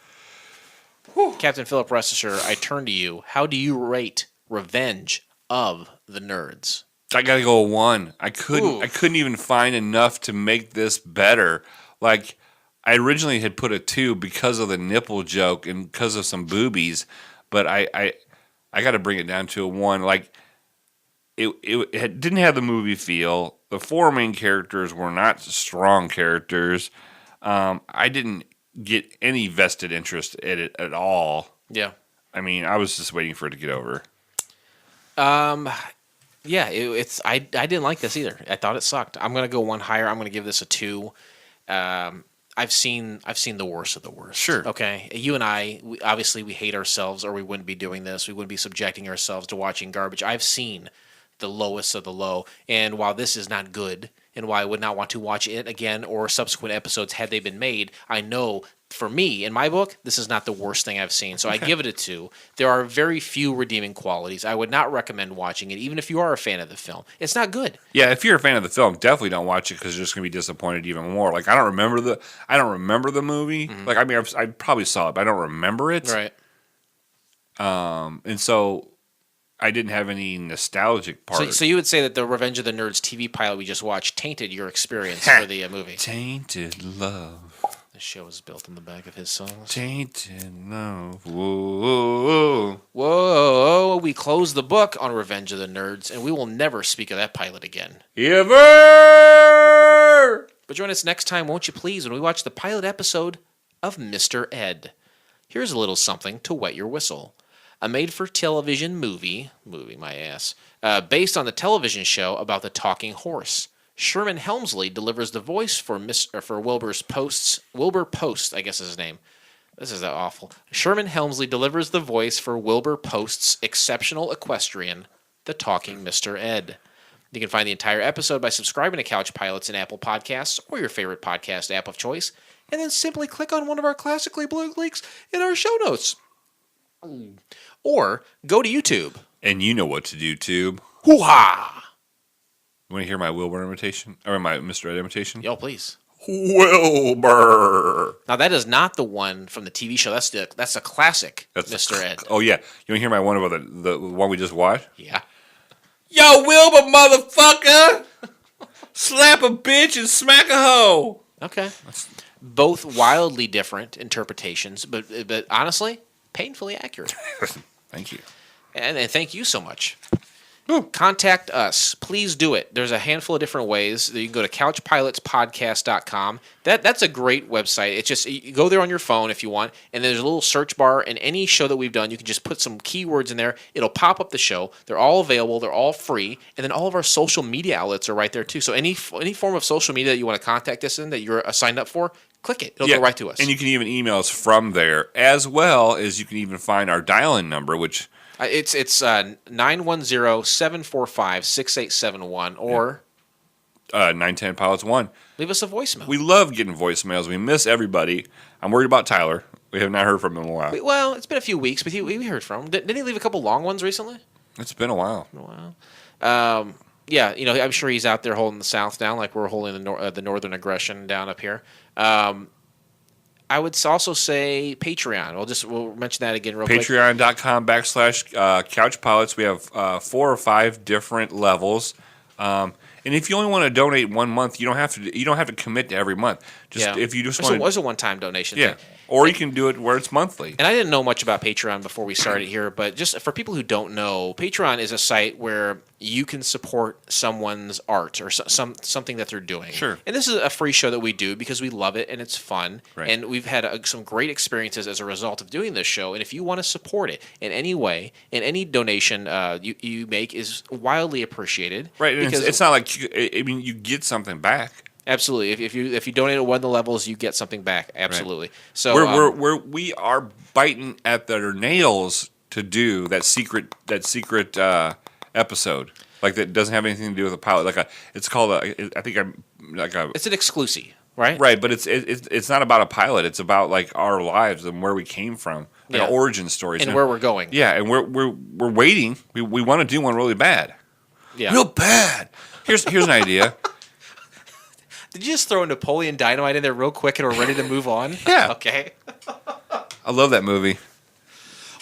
Captain Philip, rest assured, I turn to you. How do you rate Revenge of the Nerds? I gotta go 1. I couldn't even find enough to make this better. Like, I originally had put a 2 because of the nipple joke and because of some boobies, but I got to bring it down to a 1. Like, it didn't have the movie feel. The 4 main characters were not strong characters. I didn't get any vested interest in it at all. Yeah. I mean, I was just waiting for it to get over. Yeah, I didn't like this either. I thought it sucked. I'm gonna go 1 higher. I'm gonna give this a 2. I've seen the worst of the worst. Sure. Okay. You and I, obviously, we hate ourselves, or we wouldn't be doing this. We wouldn't be subjecting ourselves to watching garbage. I've seen the lowest of the low. And while this is not good, and why I would not want to watch it again or subsequent episodes had they been made, I know for me, in my book, this is not the worst thing I've seen. So I give it a 2. There are very few redeeming qualities. I would not recommend watching it, even if you are a fan of the film. It's not good. Yeah, if you're a fan of the film, definitely don't watch it because you're just going to be disappointed even more. Like I don't remember the movie. Like I mean, I probably saw it, but I don't remember it. Right. And so I didn't have any nostalgic part. So you would say that the Revenge of the Nerds TV pilot we just watched tainted your experience for the movie. Tainted love. The show is built on the back of his songs. Tainted love. Whoa. Whoa, we close the book on Revenge of the Nerds, and we will never speak of that pilot again. Ever! But join us next time, won't you please, when we watch the pilot episode of Mr. Ed. Here's a little something to wet your whistle. A made-for-television movie my ass, based on the television show about the talking horse. Sherman Helmsley delivers the voice for Wilbur Post, I guess is his name. This is awful. Sherman Helmsley delivers the voice for Wilbur Post's exceptional equestrian, the talking Mr. Ed. You can find the entire episode by subscribing to Couch Pilots in Apple Podcasts or your favorite podcast app of choice, and then simply click on one of our classically blue links in our show notes. Or go to YouTube. And you know what to do, Tube. Hoo-ha! You want to hear my Wilbur imitation? Or my Mr. Ed imitation? Yo, please. Wilbur! Now, that is not the one from the TV show. That's a classic, Mr. Ed. Oh, yeah. You want to hear my one about the one we just watched? Yeah. Yo, Wilbur, motherfucker! Slap a bitch and smack a hoe! Okay. Both wildly different interpretations, but honestly, painfully accurate. Thank you. And thank you so much. Contact us. Please do it. There's a handful of different ways. You can go to couchpilotspodcast.com. That's a great website. It's just, you go there on your phone if you want, and there's a little search bar, and any show that we've done, you can just put some keywords in there. It'll pop up the show. They're all available. They're all free. And then all of our social media outlets are right there, too. So any form of social media that you want to contact us in that you're signed up for, click it. It'll go right to us. And you can even email us from there, as well as you can even find our dial-in number, which... It's 910-745-6871 or 910 Pilots 1. Leave us a voicemail. We love getting voicemails. We miss everybody. I'm worried about Tyler. We have not heard from him in a while. Well, it's been a few weeks, but we heard from him. Didn't he leave a couple long ones recently? It's been a while. Yeah, I'm sure he's out there holding the South down like we're holding the Northern aggression down up here. I would also say Patreon. We'll mention that again real quick. Patreon.com/Couch Pilots. We have 4 or 5 different levels. And if you only want to donate 1 month, you don't have to commit to every month. If you just want, there's a one-time donation. Yeah. Or you can do it where it's monthly. And I didn't know much about Patreon before we started here, but just for people who don't know, Patreon is a site where you can support someone's art or something that they're doing. Sure. And this is a free show that we do because we love it and it's fun. Right. And we've had some great experiences as a result of doing this show. And if you want to support it in any way, in any donation you make is wildly appreciated. Right. Because it's not like you get something back. Absolutely. If you donate at one of the levels, you get something back. Absolutely. Right. So we are biting at their nails to do that secret episode, like that doesn't have anything to do with a pilot. It's an exclusive, right? Right, but it's not about a pilot. It's about like our lives and where we came from, like origin stories and where we're going. Yeah, and we're waiting. We want to do one really bad. Yeah, real bad. Here's an idea. Did you just throw Napoleon Dynamite in there real quick and we're ready to move on? Yeah. Okay. I love that movie.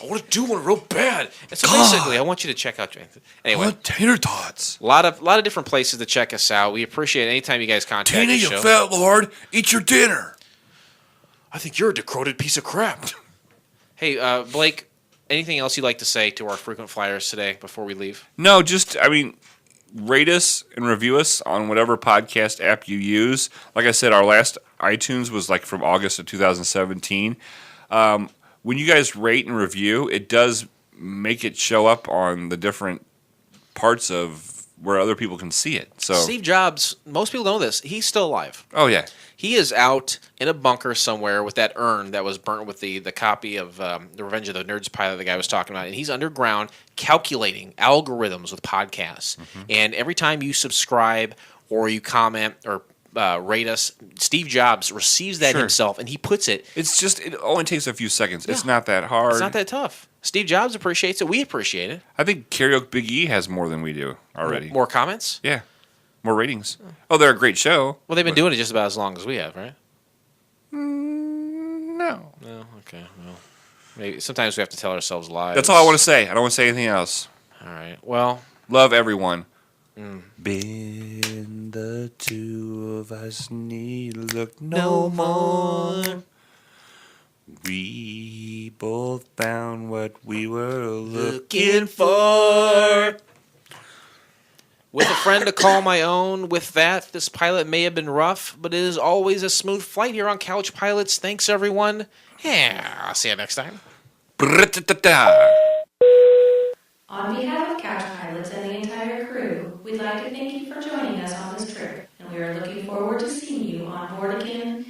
I want to do one real bad. And so basically, I want you to check out. Anyway, tater tots. A lot of different places to check us out. We appreciate it anytime you guys contact Tina, the you show. fat lord, eat your dinner. I think you're a decrepit piece of crap. Hey, Blake, anything else you'd like to say to our frequent flyers today before we leave? No, rate us and review us on whatever podcast app you use. Like I said, our last iTunes was like from August of 2017. When you guys rate and review, it does make it show up on the different parts of where other people can see it. So Steve Jobs, most people know this. He's still alive. Oh, yeah. He is out in a bunker somewhere with that urn that was burnt with the copy of the Revenge of the Nerds pilot the guy was talking about. And he's underground calculating algorithms with podcasts. And every time you subscribe or you comment or rate us, Steve Jobs receives that himself and he puts it. It only takes a few seconds. It's not that hard. It's not that tough. Steve Jobs appreciates it. We appreciate it. I think Karaoke Big E has more than we do already. More comments? Yeah. More ratings. Oh, they're a great show. Well, they've been doing it just about as long as we have, right? No. No, okay. Well, maybe sometimes we have to tell ourselves lies. That's all I want to say. I don't want to say anything else. All right. Well, love everyone. Been the two of us need look no more. We both found what we were looking for. with a friend to call my own. With that, this pilot may have been rough, but it is always a smooth flight here on Couch Pilots. Thanks, everyone. Yeah, I'll see you next time. On behalf of Couch Pilots and the entire crew, we'd like to thank you for joining us on this trip, and we are looking forward to seeing you on board again